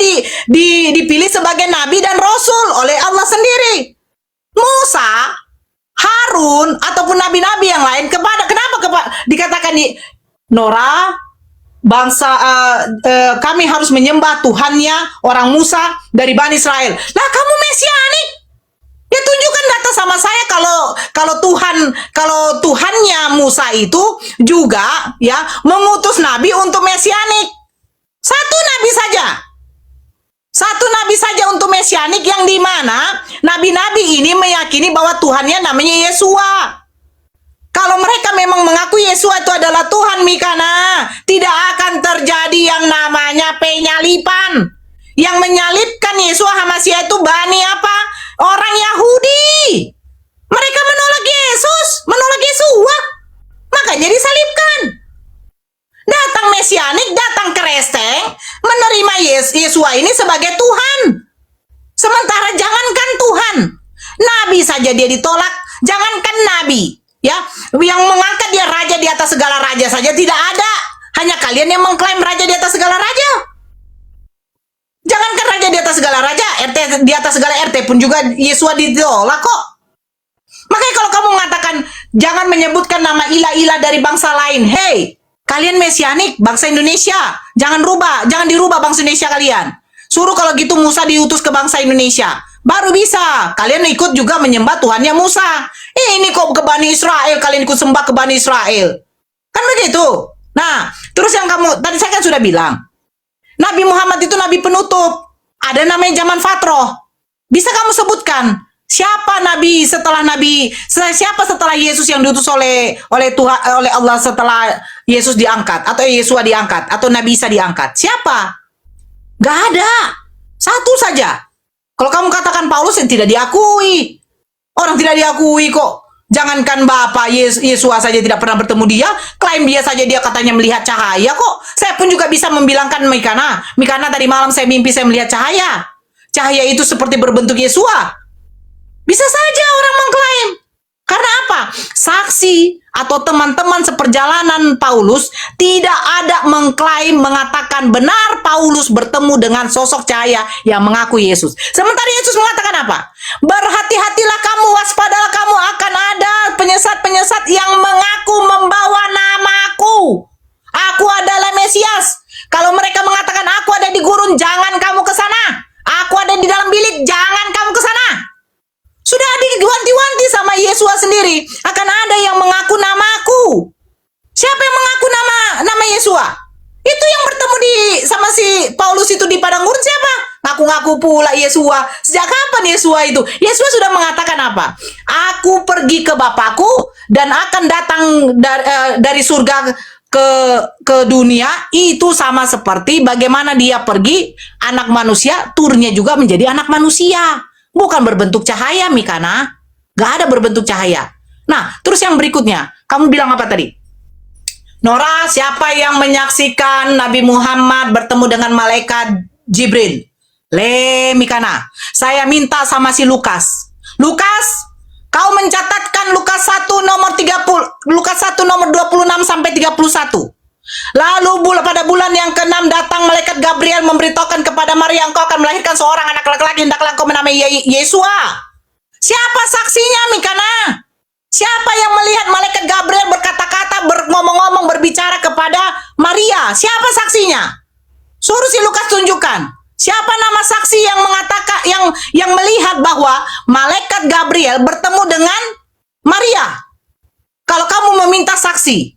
dipilih sebagai nabi dan rasul oleh Allah sendiri. Musa, Harun ataupun nabi-nabi yang lain kenapa dikatakan Nora bangsa kami harus menyembah Tuhannya orang Musa dari Bani Israel. Lah kamu Mesianik. Ya tunjukkan data sama saya kalau Tuhannya Musa itu juga mengutus nabi untuk Mesianik. Satu nabi saja untuk Mesianik, yang dimana nabi-nabi ini meyakini bahwa Tuhannya namanya Yesua. Kalau mereka memang mengaku Yesua itu adalah Tuhan, Mikana, tidak akan terjadi yang namanya penyalipan. Yang menyalipkan Yesua Hamasiah itu Bani apa? Orang Yahudi. Mereka menolak Yesus, menolak Yesua. nabi saja dia ditolak, jangankan nabi, ya, yang mengangkat dia raja di atas segala raja saja tidak ada. Hanya kalian yang mengklaim raja di atas segala raja. Jangankan raja di atas segala raja, RT di atas segala RT pun juga Yesua ditolak kok. Makanya kalau kamu mengatakan jangan menyebutkan nama ilah-ilah dari bangsa lain, hey, kalian mesianik bangsa Indonesia, jangan dirubah bangsa Indonesia kalian. Suruh kalau gitu Musa diutus ke bangsa Indonesia, baru bisa kalian ikut juga menyembah Tuhannya Musa. Ini kok ke Bani Israel, kalian ikut sembah ke Bani Israel, kan begitu. Nah, terus yang kamu tadi saya kan sudah bilang, Nabi Muhammad itu nabi penutup. Ada namanya zaman Fatroh. Bisa kamu sebutkan siapa setelah Yesus yang diutus oleh Tuhan, oleh Allah setelah Yesus diangkat atau Yesua diangkat atau Nabi Isa diangkat? Siapa? Gak ada. Satu saja. Kalau kamu katakan Paulus yang tidak diakui. Orang tidak diakui kok. Jangankan Bapak Yesua saja tidak pernah bertemu dia, klaim dia saja dia katanya melihat cahaya kok. Saya pun juga bisa membilangkan Mikana tadi malam saya mimpi saya melihat cahaya. Cahaya itu seperti berbentuk Yesua. Bisa saja orang mengklaim. Karena apa? Saksi atau teman-teman seperjalanan Paulus tidak ada mengatakan benar Paulus bertemu dengan sosok cahaya yang mengaku Yesus. Sementara Yesus mengatakan apa? Berhati-hatilah kamu, waspadalah kamu, akan ada penyesat-penyesat yang mengaku membawa namaku. Aku adalah Mesias. Kalau mereka mengatakan aku ada di gurun, jangan kamu ke sana. Aku ada di dalam bilik, jangan kamu ke sana. Sudah diwanti-wanti sama Yesua sendiri, akan ada yang mengaku namaku. Siapa yang mengaku nama Yesua? Itu yang bertemu sama si Paulus itu di padang gurun siapa? Ngaku-ngaku pula Yesua. Sejak kapan Yesua itu? Yesua sudah mengatakan apa? Aku pergi ke Bapakku dan akan datang dari surga ke dunia. Itu sama seperti bagaimana dia pergi, anak manusia turunnya juga menjadi anak manusia. Bukan berbentuk cahaya, Mikana. Gak ada berbentuk cahaya. Nah, terus yang berikutnya. Kamu bilang apa tadi? Nora, siapa yang menyaksikan Nabi Muhammad bertemu dengan malaikat Jibril? Mikana. Saya minta sama si Lukas. Lukas, kau mencatatkan Lukas 1 nomor 26 sampai 31. Lalu pada bulan yang ke-6 datang malaikat Gabriel memberitahukan kepada Maria, engkau akan melahirkan seorang anak laki-laki, hendaklah engkau menamai Yesua. Siapa saksinya, Mikana? Siapa yang melihat malaikat Gabriel berkata-kata, ngomong-ngomong, berbicara kepada Maria? Siapa saksinya? Suruh si Lukas tunjukkan. Siapa nama saksi yang mengatakan, yang melihat bahwa malaikat Gabriel bertemu dengan Maria? Kalau kamu meminta saksi,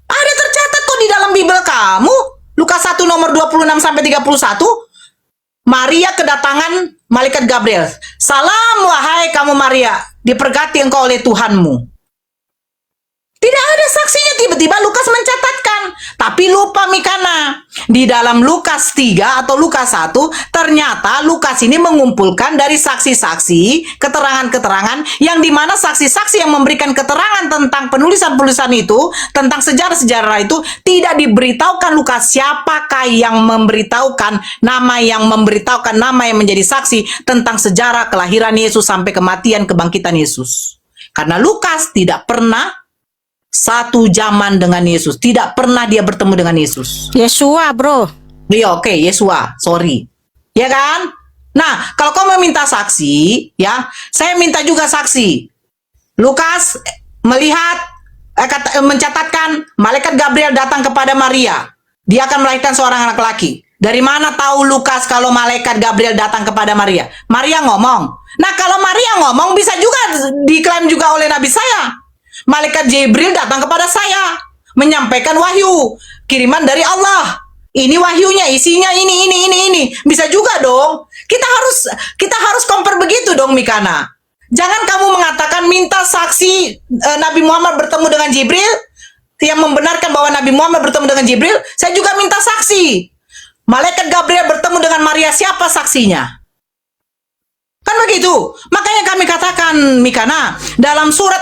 ada tercatat kok di dalam Bible kamu. Lukas 1 nomor 26 sampai 31. Maria kedatangan malaikat Gabriel. Salam wahai kamu Maria, diberkati engkau oleh Tuhanmu. Tidak ada saksinya, tiba-tiba Lukas mencatatkan. Tapi lupa Mikana. Di dalam Lukas 3 atau Lukas 1, ternyata Lukas ini mengumpulkan dari saksi-saksi, keterangan-keterangan, yang dimana saksi-saksi yang memberikan keterangan tentang penulisan-penulisan itu, tentang sejarah-sejarah itu, tidak diberitahukan Lukas siapakah yang memberitahukan nama yang menjadi saksi tentang sejarah kelahiran Yesus sampai kematian kebangkitan Yesus. Karena Lukas tidak pernah satu zaman dengan Yesus. Tidak pernah dia bertemu dengan Yesus. Yesua, bro. Iya, oke, Yesua. Sorry. Ya kan? Nah, kalau kau meminta saksi, ya, saya minta juga saksi. Lukas melihat, mencatatkan malaikat Gabriel datang kepada Maria. Dia akan melahirkan seorang anak laki. Dari mana tahu Lukas kalau malaikat Gabriel datang kepada Maria? Maria ngomong. Nah, kalau Maria ngomong bisa juga diklaim juga oleh Nabi saya. Malaikat Jibril datang kepada saya, menyampaikan wahyu, kiriman dari Allah. Ini wahyunya, isinya ini. Bisa juga dong. Kita harus compare begitu dong, Mikana. Jangan kamu mengatakan minta saksi Nabi Muhammad bertemu dengan Jibril, yang membenarkan bahwa Nabi Muhammad bertemu dengan Jibril. Saya juga minta saksi. Malaikat Gabriel bertemu dengan Maria, siapa saksinya? Kan begitu. Makanya kami katakan, Mikana, dalam surat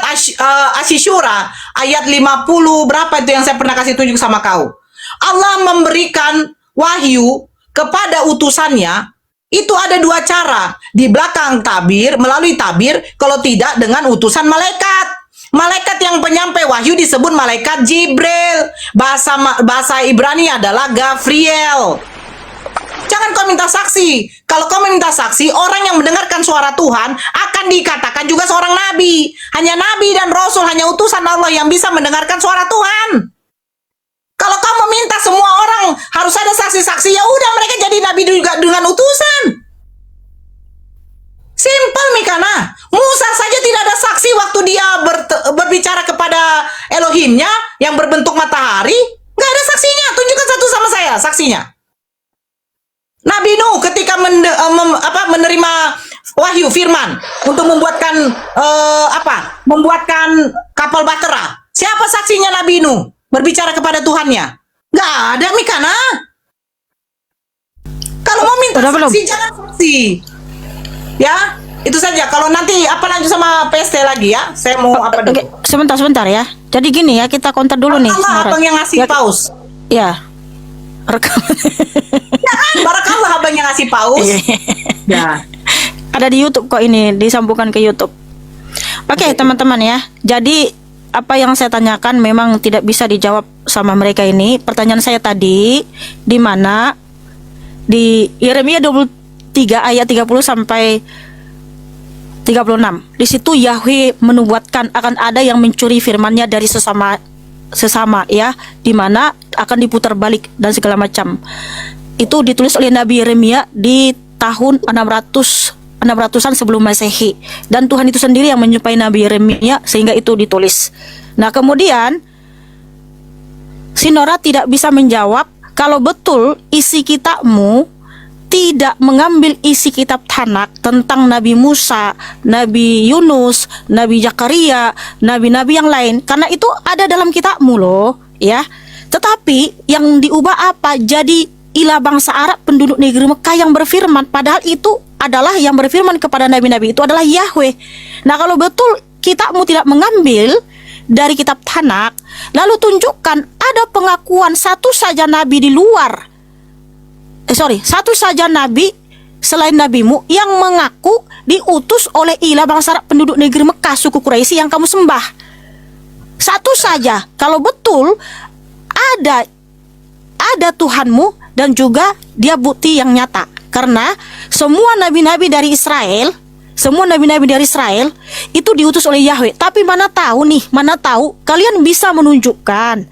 Asy-Syura ayat 50 berapa itu yang saya pernah kasih tunjuk sama kau. Allah memberikan wahyu kepada utusannya Itu ada dua cara. Di belakang tabir, melalui tabir, kalau tidak dengan utusan malaikat. Malaikat yang penyampai wahyu disebut malaikat Jibril. Bahasa Ibrani adalah Gavriel. Jangan kau minta saksi. Kalau kau meminta saksi, orang yang mendengarkan suara Tuhan akan dikatakan juga seorang nabi. Hanya nabi dan rasul, hanya utusan Allah yang bisa mendengarkan suara Tuhan. Kalau kau meminta semua orang harus ada saksi-saksi, ya udah mereka jadi nabi juga dengan utusan. Simpel Mikana. Musa saja tidak ada saksi waktu dia berbicara kepada Elohimnya yang berbentuk matahari. Nggak ada saksinya. Tunjukkan satu sama saya saksinya. Nabi Nuh ketika menerima wahyu firman untuk membuatkan kapal bahtera. Siapa saksinya Nabi Nuh berbicara kepada Tuhannya? Nggak ada Mikana. Kalau mau minta Udah belum? saksi jangan saksi. Ya, itu saja. Kalau nanti lanjut sama PST lagi ya. Saya mau dulu. Oke, sebentar ya. Jadi gini ya, kita counter dulu nih. Barakallah abang yang ngasih paus. Ya. Rekam. Ya kan, barakallah abang yang ngasih paus. Ya. Ada di YouTube kok ini, disambungkan ke YouTube. Oke, teman-teman ya. Jadi apa yang saya tanyakan memang tidak bisa dijawab sama mereka ini. Pertanyaan saya tadi di mana di Yeremia 23 ayat 30 sampai 36. Di situ Yahweh menubuatkan akan ada yang mencuri firman-Nya dari sesama ya, di mana akan diputar balik dan segala macam. Itu ditulis oleh Nabi Yeremia di tahun 600-an sebelum Masehi, dan Tuhan itu sendiri yang menjumpai Nabi Yeremia sehingga itu ditulis. Nah, kemudian Sinora tidak bisa menjawab kalau betul isi kitabmu tidak mengambil isi kitab Tanak tentang Nabi Musa, Nabi Yunus, Nabi Zakaria, nabi-nabi yang lain, karena itu ada dalam kitabmu loh, ya. Tetapi yang diubah apa? Jadi ilah bangsa Arab penduduk negeri Mekah yang berfirman, padahal itu adalah yang berfirman kepada nabi-nabi itu adalah Yahweh. Nah, kalau betul kitabmu tidak mengambil dari kitab Tanak, lalu tunjukkan ada pengakuan satu saja nabi di luar. Satu saja nabi selain nabimu yang mengaku diutus oleh ilah bangsa Arab penduduk negeri Mekah, suku Quraisy yang kamu sembah. Satu saja. Kalau betul ada Tuhanmu dan juga dia bukti yang nyata. Karena semua nabi-nabi dari Israel itu diutus oleh Yahweh. Tapi mana tahu kalian bisa menunjukkan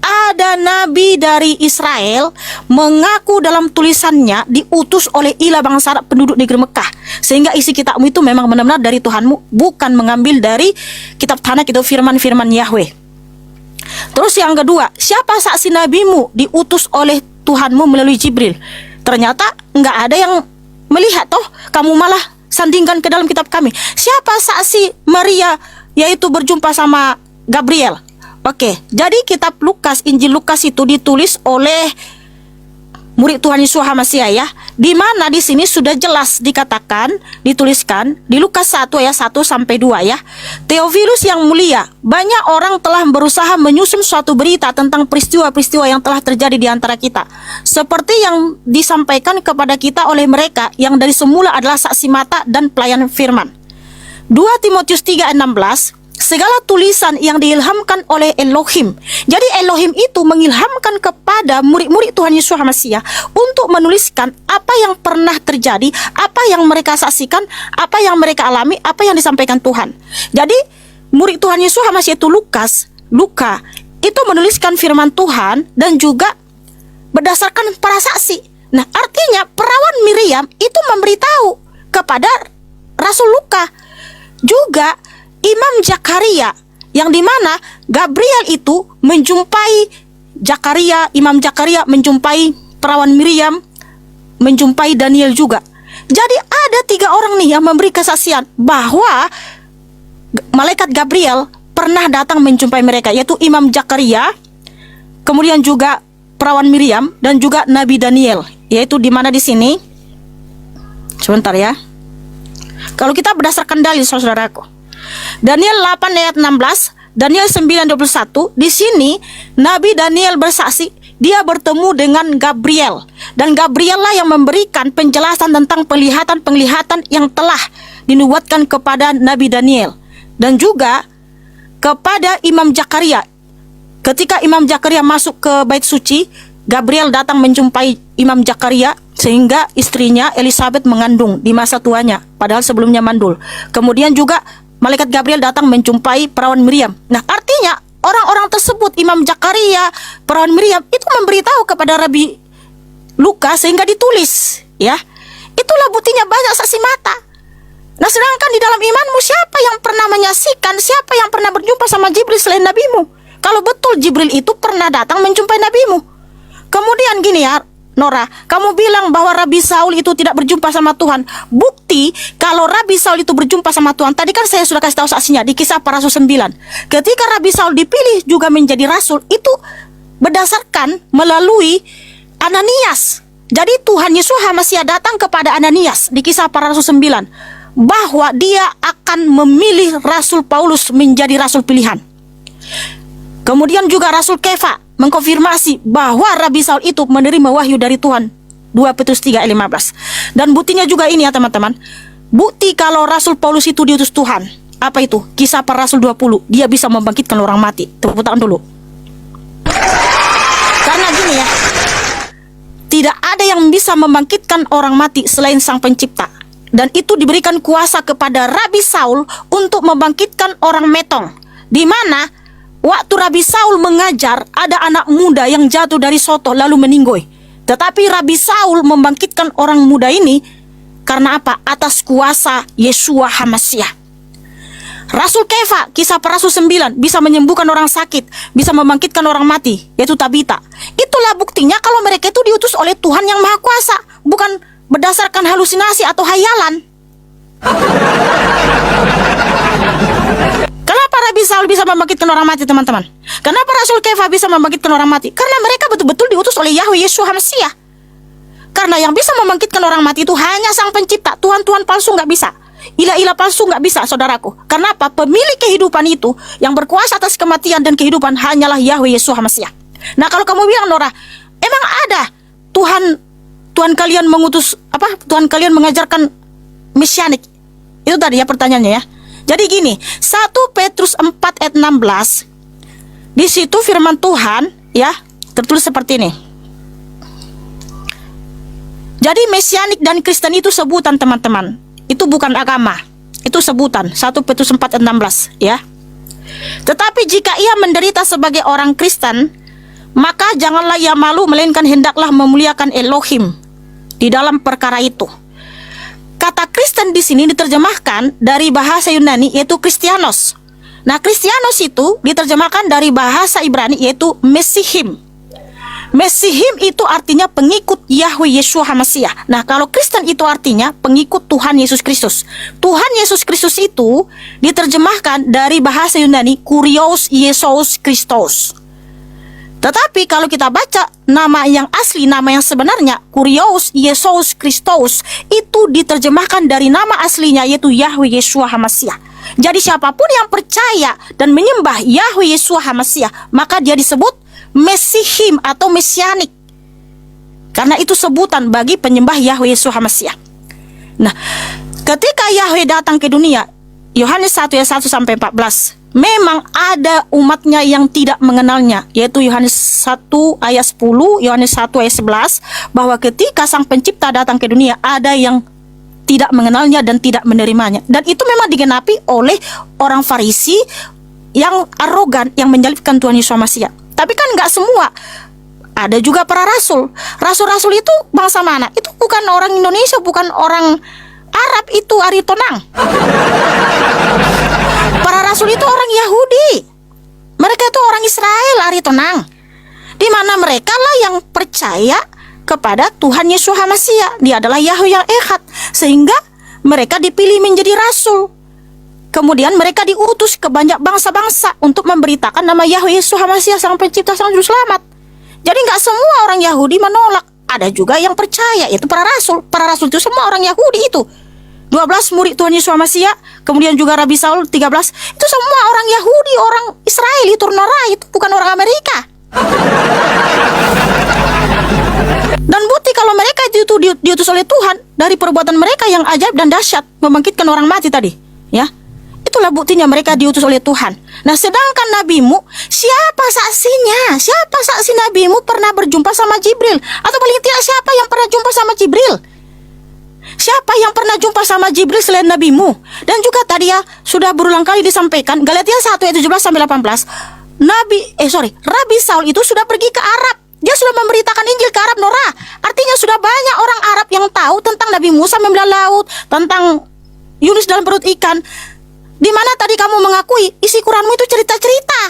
ada nabi dari Israel mengaku dalam tulisannya diutus oleh ilah bangsa Arab penduduk negeri Mekah, sehingga isi kitabmu itu memang benar-benar dari Tuhanmu, bukan mengambil dari kitab Tanak itu firman-firman Yahweh. Terus yang kedua, siapa saksi nabimu diutus oleh Tuhanmu melalui Jibril? Ternyata nggak ada yang melihat, toh kamu malah sandingkan ke dalam kitab kami. Siapa saksi Maria yaitu berjumpa sama Gabriel? Oke, jadi kitab Lukas, Injil Lukas itu ditulis oleh murid Tuhan Yesus HaMasiah ya. Di mana di sini sudah jelas dituliskan di Lukas 1 ayat 1 sampai 2 ya. Theophilus yang mulia, banyak orang telah berusaha menyusun suatu berita tentang peristiwa-peristiwa yang telah terjadi di antara kita, seperti yang disampaikan kepada kita oleh mereka yang dari semula adalah saksi mata dan pelayan firman. 2 Timotius 3 ayat 16, segala tulisan yang diilhamkan oleh Elohim. Jadi Elohim itu mengilhamkan kepada murid-murid Tuhan Yesus HaMasiah untuk menuliskan apa yang pernah terjadi, apa yang mereka saksikan, apa yang mereka alami, apa yang disampaikan Tuhan. Jadi murid Tuhan Yesus HaMasiah itu Luka itu menuliskan firman Tuhan dan juga berdasarkan para saksi. Nah, artinya perawan Miriam itu memberitahu kepada Rasul Luka. Juga Imam Zakaria, yang dimana Gabriel itu menjumpai Imam Zakaria menjumpai perawan Miriam, menjumpai Daniel juga. Jadi ada 3 orang nih yang memberi kesaksian bahwa malaikat Gabriel pernah datang menjumpai mereka, yaitu Imam Zakaria, kemudian juga perawan Miriam dan juga Nabi Daniel, yaitu dimana di sini. Sebentar ya. Kalau kita berdasarkan dalil, saudaraku, Daniel 8 ayat 16, Daniel 9 21, di sini Nabi Daniel bersaksi dia bertemu dengan Gabriel. Dan Gabriel lah yang memberikan penjelasan tentang penglihatan-penglihatan yang telah dinubuatkan kepada Nabi Daniel. Dan juga kepada Imam Zakaria. Ketika Imam Zakaria masuk ke bait suci, Gabriel datang menjumpai Imam Zakaria sehingga istrinya Elizabeth mengandung di masa tuanya, padahal sebelumnya mandul. Kemudian juga malaikat Gabriel datang menjumpai perawan Miriam. Nah, artinya orang-orang tersebut, Imam Zakaria, perawan Miriam, itu memberitahu kepada Rabi Lukas sehingga ditulis, ya. Itulah buktinya banyak saksi mata. Nah, sedangkan di dalam imanmu, siapa yang pernah menyaksikan, siapa yang pernah berjumpa sama Jibril selain nabimu? Kalau betul Jibril itu pernah datang menjumpai nabimu. Kemudian gini ya, Nora, kamu bilang bahwa Rabi Saul itu tidak berjumpa sama Tuhan. Bukti kalau Rabi Saul itu berjumpa sama Tuhan, tadi kan saya sudah kasih tahu saksinya di Kisah Para Rasul 9. Ketika Rabi Saul dipilih juga menjadi rasul, itu berdasarkan melalui Ananias. Jadi Tuhan Yesus HaMasiah datang kepada Ananias di Kisah Para Rasul 9, bahwa dia akan memilih Rasul Paulus menjadi rasul pilihan. Kemudian juga Rasul Kefa mengkonfirmasi bahwa Rabi Saul itu menerima wahyu dari Tuhan. 2 Petrus 3 ayat 15. Dan buktinya juga ini ya teman-teman. Bukti kalau Rasul Paulus itu diutus Tuhan. Apa itu? Kisah Para Rasul 20. Dia bisa membangkitkan orang mati. Tepuk tangan dulu. Karena gini ya, tidak ada yang bisa membangkitkan orang mati selain Sang Pencipta. Dan itu diberikan kuasa kepada Rabi Saul untuk membangkitkan orang metong. Di mana waktu Rabi Saul mengajar, ada anak muda yang jatuh dari soto lalu meninggoy. Tetapi Rabi Saul membangkitkan orang muda ini karena apa? Atas kuasa Yeshua HaMasiah. Rasul Kefa, Kisah Para Rasul 9, bisa menyembuhkan orang sakit, bisa membangkitkan orang mati, yaitu Tabita. Itulah buktinya kalau mereka itu diutus oleh Tuhan yang Maha Kuasa, bukan berdasarkan halusinasi atau hayalan. Kenapa Rabi Saul bisa membangkitkan orang mati, teman-teman? Kenapa Rasul Kefa bisa membangkitkan orang mati? Karena mereka betul-betul diutus oleh Yahweh Yeshua HaMasiah. Karena yang bisa membangkitkan orang mati itu hanya Sang Pencipta. Tuhan-Tuhan palsu nggak bisa. Ilah-ilah palsu nggak bisa, saudaraku. Karena apa? Pemilik kehidupan itu yang berkuasa atas kematian dan kehidupan hanyalah Yahweh Yeshua HaMasiah. Nah, kalau kamu bilang, Nora, emang ada Tuhan kalian mengutus apa? Tuhan kalian mengajarkan mesianik? Itu tadi ya pertanyaannya ya. Jadi gini, 1 Petrus 4 ayat 16. Di situ firman Tuhan ya tertulis seperti ini. Jadi mesianik dan Kristen itu sebutan, teman-teman. Itu bukan agama. Itu sebutan. 1 Petrus 4 ayat 16 ya. Tetapi jika ia menderita sebagai orang Kristen, maka janganlah ia malu, melainkan hendaklah memuliakan Elohim di dalam perkara itu. Kata Kristen di sini diterjemahkan dari bahasa Yunani yaitu Kristianos. Nah, Kristianos itu diterjemahkan dari bahasa Ibrani yaitu Mesihim. Mesihim itu artinya pengikut Yahweh Yeshua HaMasiah. Nah, kalau Kristen itu artinya pengikut Tuhan Yesus Kristus. Tuhan Yesus Kristus itu diterjemahkan dari bahasa Yunani Kurios Yesus Kristus. Tetapi kalau kita baca nama yang asli, nama yang sebenarnya Kurios Yesus Kristus, itu diterjemahkan dari nama aslinya yaitu Yahweh Yeshua HaMasiah. Jadi siapapun yang percaya dan menyembah Yahweh Yeshua HaMasiah, maka dia disebut Mesihim atau Mesianik. Karena itu sebutan bagi penyembah Yahweh Yeshua HaMasiah. Nah, ketika Yahweh datang ke dunia, Yohanes 1 ayat 1 sampai 14, memang ada umatnya yang tidak mengenalnya, yaitu Yohanes 1 ayat 10, Yohanes 1 ayat 11, bahwa ketika Sang Pencipta datang ke dunia, ada yang tidak mengenalnya dan tidak menerimanya. Dan itu memang digenapi oleh orang Farisi yang arogan, yang menyalibkan Tuhan Yesus HaMasiah. Tapi kan nggak semua. Ada juga para rasul. Rasul-rasul itu bangsa mana? Itu bukan orang Indonesia, bukan orang Arab, itu Aritonang. Para rasul itu orang Yahudi. Mereka itu orang Israel, Aritonang. Di mana mereka lah yang percaya kepada Tuhan Yesus HaMasiah. Dia adalah Yahweh yang Echad. Sehingga mereka dipilih menjadi rasul. Kemudian mereka diutus ke banyak bangsa-bangsa untuk memberitakan nama Yahweh Yeshua HaMasiah, Sang Pencipta, Sang Juru Selamat. Jadi nggak semua orang Yahudi menolak. Ada juga yang percaya, yaitu para rasul. Para rasul itu semua orang Yahudi itu. 12 murid Tuhan Yesus HaMasiah, kemudian juga Rabi Saul 13. Itu semua orang Yahudi, orang Israel, itu Nora, itu bukan orang Amerika. Dan bukti kalau mereka itu diutus oleh Tuhan dari perbuatan mereka yang ajaib dan dahsyat, membangkitkan orang mati tadi, ya. Itulah buktinya mereka diutus oleh Tuhan. Nah, sedangkan nabimu, siapa saksinya? Siapa saksi nabimu pernah berjumpa sama Jibril? Atau paling tidak siapa yang pernah jumpa sama Jibril? Siapa yang pernah jumpa sama Jibril selain nabimu? Dan juga tadi ya, sudah berulang kali disampaikan, Galatia 1 ayat 17 sampai 18. Rabi Saul itu sudah pergi ke Arab. Dia sudah memberitakan Injil ke Arab, Nora. Artinya sudah banyak orang Arab yang tahu tentang Nabi Musa membelah laut, tentang Yunus dalam perut ikan. Di mana tadi kamu mengakui isi Quranmu itu cerita-cerita.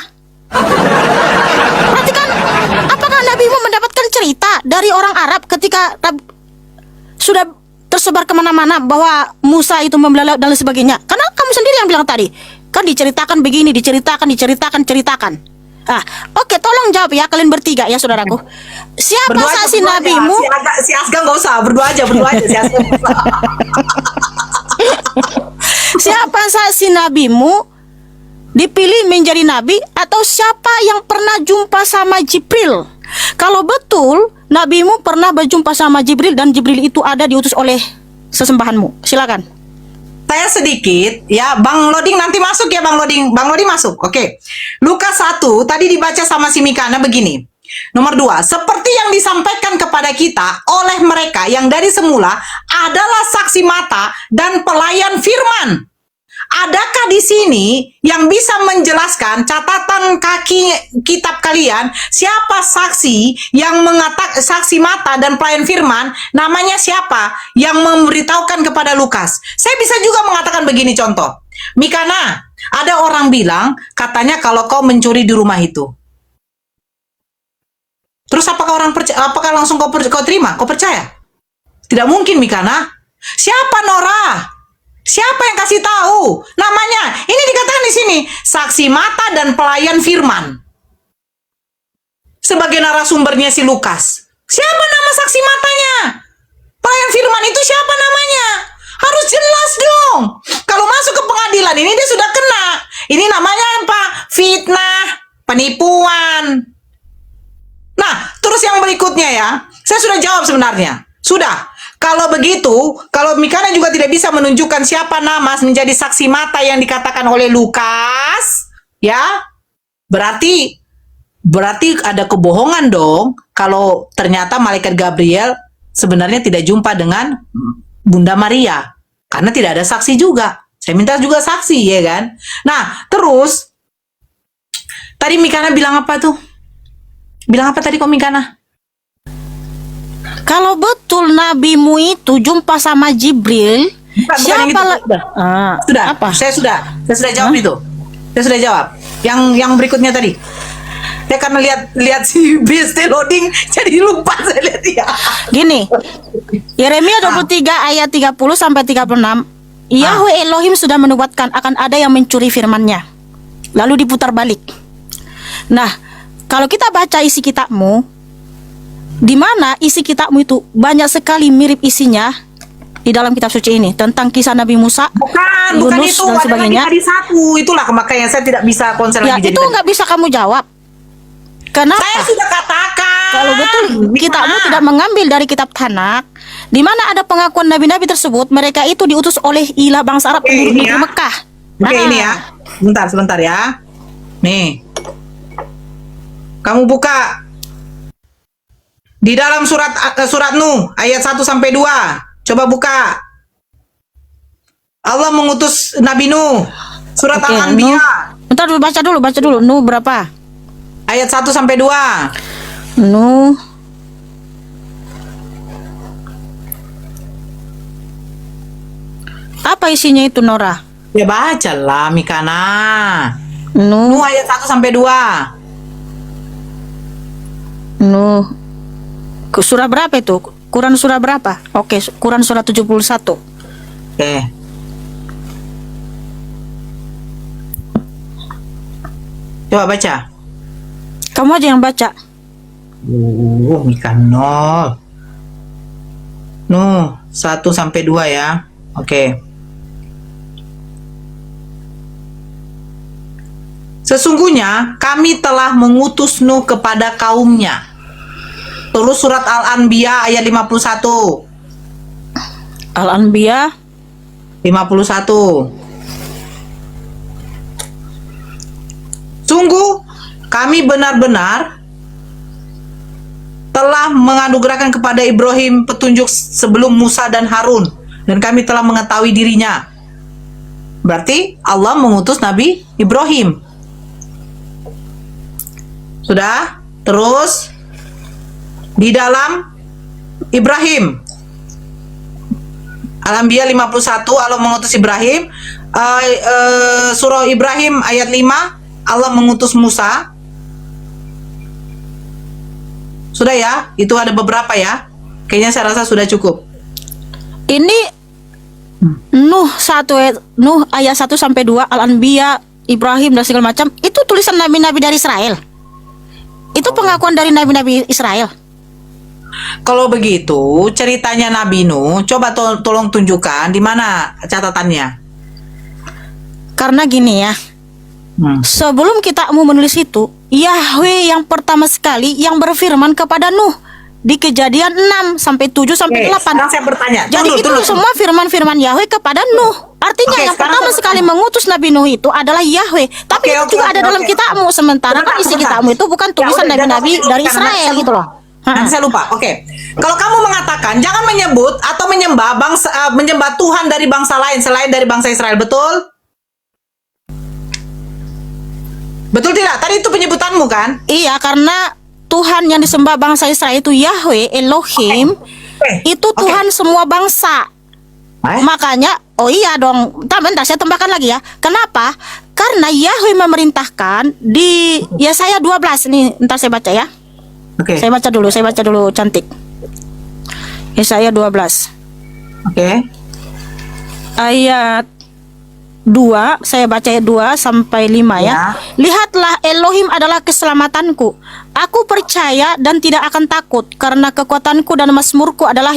Perhatikan, apakah Nabimu mendapatkan cerita dari orang Arab ketika sudah tersebar kemana-mana bahwa Musa itu membelah laut dan lain sebagainya? Karena kamu sendiri yang bilang tadi, kan diceritakan begini, ceritakan. Oke, tolong jawab ya kalian bertiga ya saudaraku. Siapa saksi nabimu? Si Asga nggak usah, berdua aja si Asga. Siapa saksi nabimu dipilih menjadi nabi, atau siapa yang pernah jumpa sama Jibril? Kalau betul nabimu pernah berjumpa sama Jibril dan Jibril itu ada diutus oleh sesembahanmu, silakan. Saya sedikit ya, Bang Loding nanti masuk ya, Bang Loding masuk. Oke. Lukas 1 tadi dibaca sama si Mikana begini. Nomor 2, seperti yang disampaikan kepada kita oleh mereka yang dari semula adalah saksi mata dan pelayan firman. Adakah di sini yang bisa menjelaskan catatan kaki kitab kalian siapa saksi yang mengatakan saksi mata dan pelayan firman, namanya siapa yang memberitahukan kepada Lukas? Saya bisa juga mengatakan begini, contoh. Mikana, ada orang bilang katanya kalau kau mencuri di rumah itu. Terus apakah langsung kau terima? Kau percaya? Tidak mungkin, Mikana. Siapa Nora? Siapa yang kasih tahu? Namanya, ini dikatakan di sini, saksi mata dan pelayan firman. Sebagai narasumbernya si Lukas. Siapa nama saksi matanya? Pelayan firman itu siapa namanya? Harus jelas dong. Kalau masuk ke pengadilan ini dia sudah kena. Ini namanya apa? Fitnah, penipuan. Nah, terus yang berikutnya ya. Saya sudah jawab sebenarnya. Sudah. Kalau begitu, kalau Mikana juga tidak bisa menunjukkan siapa nama menjadi saksi mata yang dikatakan oleh Lukas, ya, berarti ada kebohongan dong. Kalau ternyata malaikat Gabriel sebenarnya tidak jumpa dengan Bunda Maria, karena tidak ada saksi juga. Saya minta juga saksi, ya kan? Nah, terus tadi Mikana bilang apa tuh? Bilang apa tadi kok Mikana? Kalau betul nabimu itu jumpa sama Jibril, Bukan yang itu. Sudah. Apa? Saya sudah jawab itu. Saya sudah jawab. Yang berikutnya tadi. Saya karena lihat si BST loading jadi lupa saya lihat ya. Gini, Yeremia 23 ayat 30 sampai 36. Yahweh Elohim sudah menubuatkan akan ada yang mencuri firman-Nya, lalu diputar balik. Nah, kalau kita baca isi kitabmu, di mana isi kitabmu itu banyak sekali mirip isinya di dalam kitab suci ini tentang kisah Nabi Musa, Bukan Yunus itu. dan Ada lagi sebagainya. tadi satu. Itulah makanya saya tidak bisa konsen Ya, lagi. itu nggak bisa kamu jawab. Kenapa? Saya sudah katakan. Kalau betul kitabmu tidak mengambil dari kitab Tanak, di mana ada pengakuan nabi-nabi tersebut, mereka itu diutus oleh ilah bangsa Arab penduduk ini negeri ya. Mekah. Oke, ini ya. Sebentar ya. Nih. Kamu buka di dalam surat Nuh ayat 1 sampai 2. Coba buka. Allah mengutus Nabi Nuh. Surat Oke, Al-Anbiya bentar dulu, baca dulu. Nuh berapa? ayat 1 sampai 2. Nuh. Apa isinya itu, Nora? Ya bacalah Mikana. Nuh, Nuh ayat 1 sampai 2. Nuh. Surah berapa itu? Quran surah berapa? Oke, Quran surah 71. Oke. Coba baca. Kamu aja yang baca. Mikana. Nuh 1 sampai 2 ya. Oke. Sesungguhnya kami telah mengutus Nuh kepada kaumnya. Terus surat Al-Anbiya ayat 51. Al-Anbiya 51. Sungguh kami benar-benar telah menganugerahkan kepada Ibrahim petunjuk sebelum Musa dan Harun, dan kami telah mengetahui dirinya. Berarti Allah mengutus Nabi Ibrahim. Sudah? Terus di dalam Ibrahim Al-Anbiya 51 Allah mengutus Ibrahim. Surah Ibrahim ayat 5 Allah mengutus Musa. Sudah ya? Itu ada beberapa ya. Kayaknya saya rasa sudah cukup. ini Nuh ayat 1 sampai 2, Al-Anbiya, Ibrahim dan segala macam itu tulisan nabi-nabi dari Israel. Itu pengakuan dari nabi-nabi Israel. Kalau begitu, ceritanya Nabi Nuh, coba tolong tunjukkan di mana catatannya. Karena gini ya, sebelum kita mau menulis itu, Yahweh yang pertama sekali yang berfirman kepada Nuh di Kejadian 6 sampai 7 sampai 8. Sekarang saya bertanya. Jadi itu Tunggu. semua firman-firman Yahweh kepada Nuh. Artinya Oke, yang sekarang pertama saya sekali mengutus Nabi Nuh itu adalah Yahweh. Tapi itu juga ada dalam kitabmu. Sementara kan isi kitabmu itu bukan tulisan nabi-nabi dari Israel gitu loh. Nanti saya lupa. Oke. Kalau kamu mengatakan jangan menyebut atau menyembah Tuhan dari bangsa lain selain dari bangsa Israel, betul? Betul tidak? Tadi itu penyebutanmu kan? Iya, karena Tuhan yang disembah bangsa Israel itu Yahweh, Elohim, itu Tuhan semua bangsa. Makanya, oh iya dong, bentar saya tambahkan lagi ya. Kenapa? Karena Yahweh memerintahkan di Yesaya 12 nih, ntar saya baca ya. Oke. Saya baca dulu cantik. Yesaya 12. Oke. Ayat 2, saya baca ayat 2 sampai 5 ya. Lihatlah, Elohim adalah keselamatanku. Aku percaya dan tidak akan takut, karena kekuatanku dan mazmurku adalah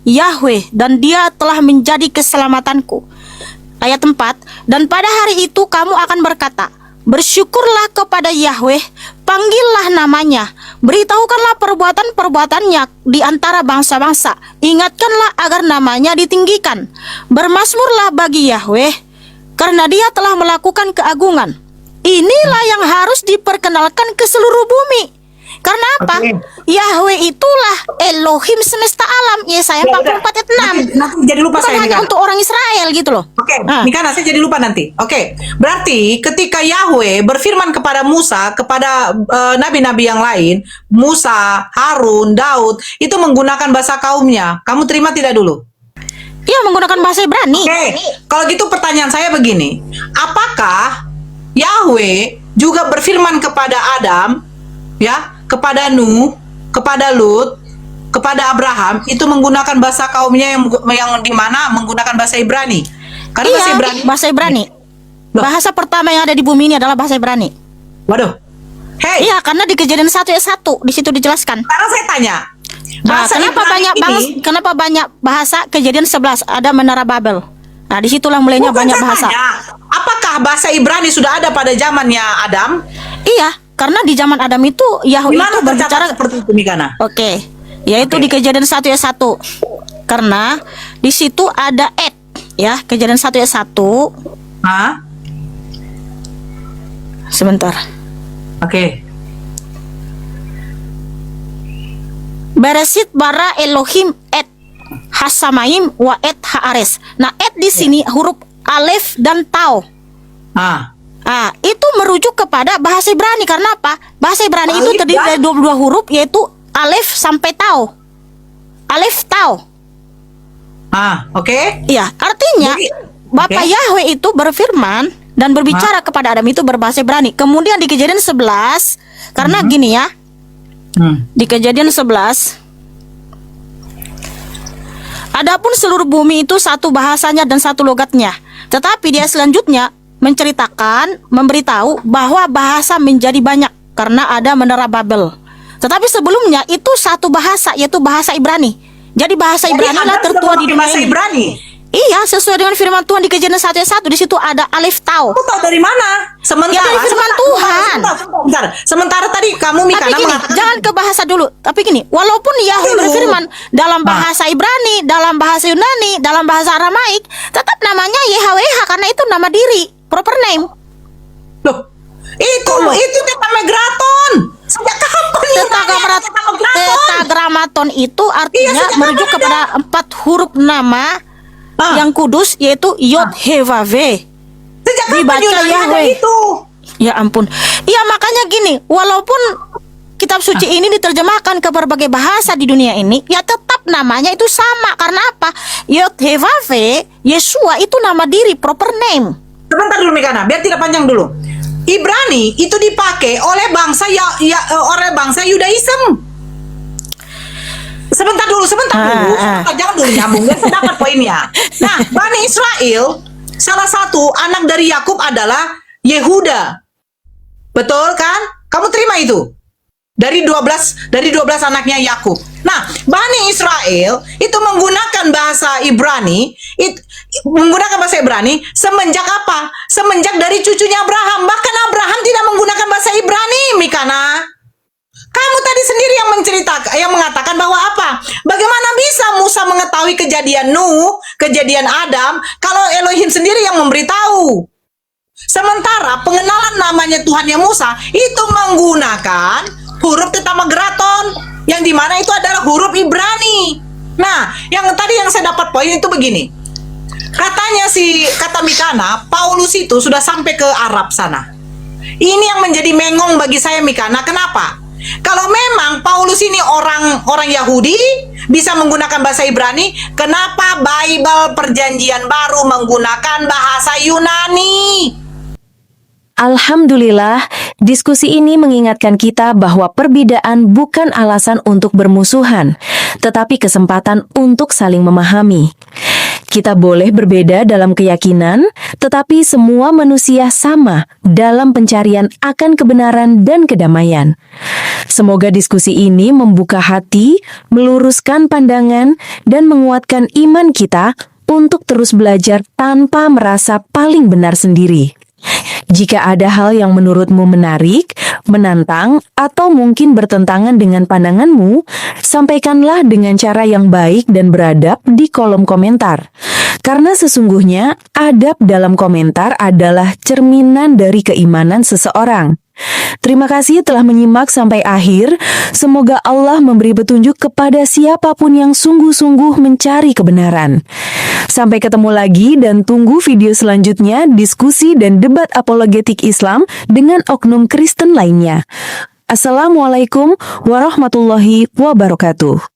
Yahweh, dan dia telah menjadi keselamatanku. Ayat 4, dan pada hari itu kamu akan berkata, bersyukurlah kepada Yahweh, panggillah namanya, beritahukanlah perbuatan-perbuatannya di antara bangsa-bangsa, ingatkanlah agar namanya ditinggikan. Bermasmurlah bagi Yahweh, karena dia telah melakukan keagungan. Inilah yang harus diperkenalkan ke seluruh bumi. Karena apa? Yahweh itulah Elohim semesta alam. Yesaya 44 ayat 6. Nanti jadi lupa Bukan saya, hanya Mikana. untuk orang Israel gitu loh. Oke, Mikana, saya jadi lupa nanti. Oke, berarti ketika Yahweh berfirman kepada Musa, kepada nabi-nabi yang lain, Musa, Harun, Daud, itu menggunakan bahasa kaumnya. Kamu terima tidak dulu? Iya, menggunakan bahasa Ibrani. Oke, kalau gitu pertanyaan saya begini. Apakah Yahweh juga berfirman kepada Adam, ya, kepada Nuh, kepada Lut, kepada Abraham, itu menggunakan bahasa kaumnya yang di mana menggunakan bahasa Ibrani? Karena bahasa Iya, Ibrani. bahasa Ibrani. Bahasa pertama yang ada di bumi ini adalah bahasa Ibrani. Waduh. Hei, Iya, karena di Kejadian 1 ayat 1 di situ dijelaskan. sekarang saya tanya. Bahasa kenapa Ibrani kenapa banyak bahasa? Kejadian 11 ada Menara Babel. Nah, disitulah mulainya Bukan, banyak saya bahasa. tanya, apakah bahasa Ibrani sudah ada pada zamannya Adam? Iya, karena di zaman Adam itu Yahweh Di mana itu berbicara. tercatat seperti itu, Mikana? Oke, yaitu di Kejadian 1 ayat 1. Karena di situ ada ya, Kejadian 1 ayat 1. Hah? Sebentar. Oke. Beresit bara Elohim et Hasamaim wa et Haares. Nah, et di sini huruf alef dan tau. Ah. Itu merujuk kepada bahasa Ibrani. Karena apa? Bahasa Ibrani itu Alif terdiri dan- dari 22 huruf, yaitu alef sampai tau. Alef tau. Oke. Iya, artinya Jadi- Bapak oke. Yahweh itu berfirman dan berbicara kepada Adam itu berbahasa Ibrani. Kemudian di Kejadian 11, karena gini ya, di Kejadian 11, adapun seluruh bumi itu satu bahasanya dan satu logatnya. Tetapi dia selanjutnya memberitahu bahwa bahasa menjadi banyak karena ada Menara Babel. Tetapi sebelumnya itu satu bahasa, yaitu bahasa Ibrani. Jadi bahasa Ibrani lah Anda tertua sudah di memakai dunia bahasa ini. Ibrani. Iya, sesuai dengan firman Tuhan di Kejadian 1 ayat 1. Di situ ada alif tau. Kamu tahu dari mana? Sementara Ya, dari firman Tuhan. Sementara tadi kamu Tapi Mikana gini, mengatakan jangan ke bahasa dulu. Tapi gini, walaupun Yahweh Dulu. berfirman dalam bahasa Ibrani, dalam bahasa Yunani, dalam bahasa Aramaik, tetap namanya YHWH karena itu nama diri, proper name. loh, itu tetragrammaton. Sejak kapan Tetragrammaton itu artinya Iya, sejak merujuk kapan kepada 4 huruf nama yang kudus, yaitu Yod He Vav He. Sejak dibaca kapan Yunani ada Yahweh. itu? Ya ampun. Iya, makanya gini, walaupun kitab suci ini diterjemahkan ke berbagai bahasa di dunia ini, ya tetap namanya itu sama. Karena apa? Yod He Vav He, Yesua itu nama diri, proper name. Sebentar dulu Mikana, biar tidak panjang dulu. Ibrani itu dipakai oleh bangsa oleh bangsa Yudaism. Sebentar dulu. Jangan dulu nyambung, biar saya dapat poinnya. Nah, Bani Israel, salah satu anak dari Yakub adalah Yehuda. Betul kan? Kamu terima itu? Dari 12 anaknya Yakub. Nah, Bani Israel itu menggunakan bahasa Ibrani, semenjak apa? Semenjak dari cucunya Abraham. Bahkan Abraham tidak menggunakan bahasa Ibrani, Mikana. Kamu tadi sendiri yang mengatakan bahwa apa? Bagaimana bisa Musa mengetahui kejadian Nuh, kejadian Adam, kalau Elohim sendiri yang memberitahu? Sementara pengenalan namanya Tuhan yang Musa itu menggunakan huruf tetragrammaton, yang dimana itu adalah huruf Ibrani. Nah, yang tadi yang saya dapat poin itu begini. Katanya kata Mikana, Paulus itu sudah sampai ke Arab sana. Ini yang menjadi mengong bagi saya, Mikana. Kenapa? Kalau memang Paulus ini orang Yahudi bisa menggunakan bahasa Ibrani, kenapa Bible Perjanjian Baru menggunakan bahasa Yunani? Alhamdulillah, diskusi ini mengingatkan kita bahwa perbedaan bukan alasan untuk bermusuhan, tetapi kesempatan untuk saling memahami. Kita boleh berbeda dalam keyakinan, tetapi semua manusia sama dalam pencarian akan kebenaran dan kedamaian. Semoga diskusi ini membuka hati, meluruskan pandangan, dan menguatkan iman kita untuk terus belajar tanpa merasa paling benar sendiri. Jika ada hal yang menurutmu menarik, menantang, atau mungkin bertentangan dengan pandanganmu, sampaikanlah dengan cara yang baik dan beradab di kolom komentar. Karena sesungguhnya, adab dalam komentar adalah cerminan dari keimanan seseorang. Terima kasih telah menyimak sampai akhir. Semoga Allah memberi petunjuk kepada siapapun yang sungguh-sungguh mencari kebenaran. Sampai ketemu lagi dan tunggu video selanjutnya diskusi dan debat apologetik Islam dengan oknum Kristen lainnya. Assalamualaikum warahmatullahi wabarakatuh.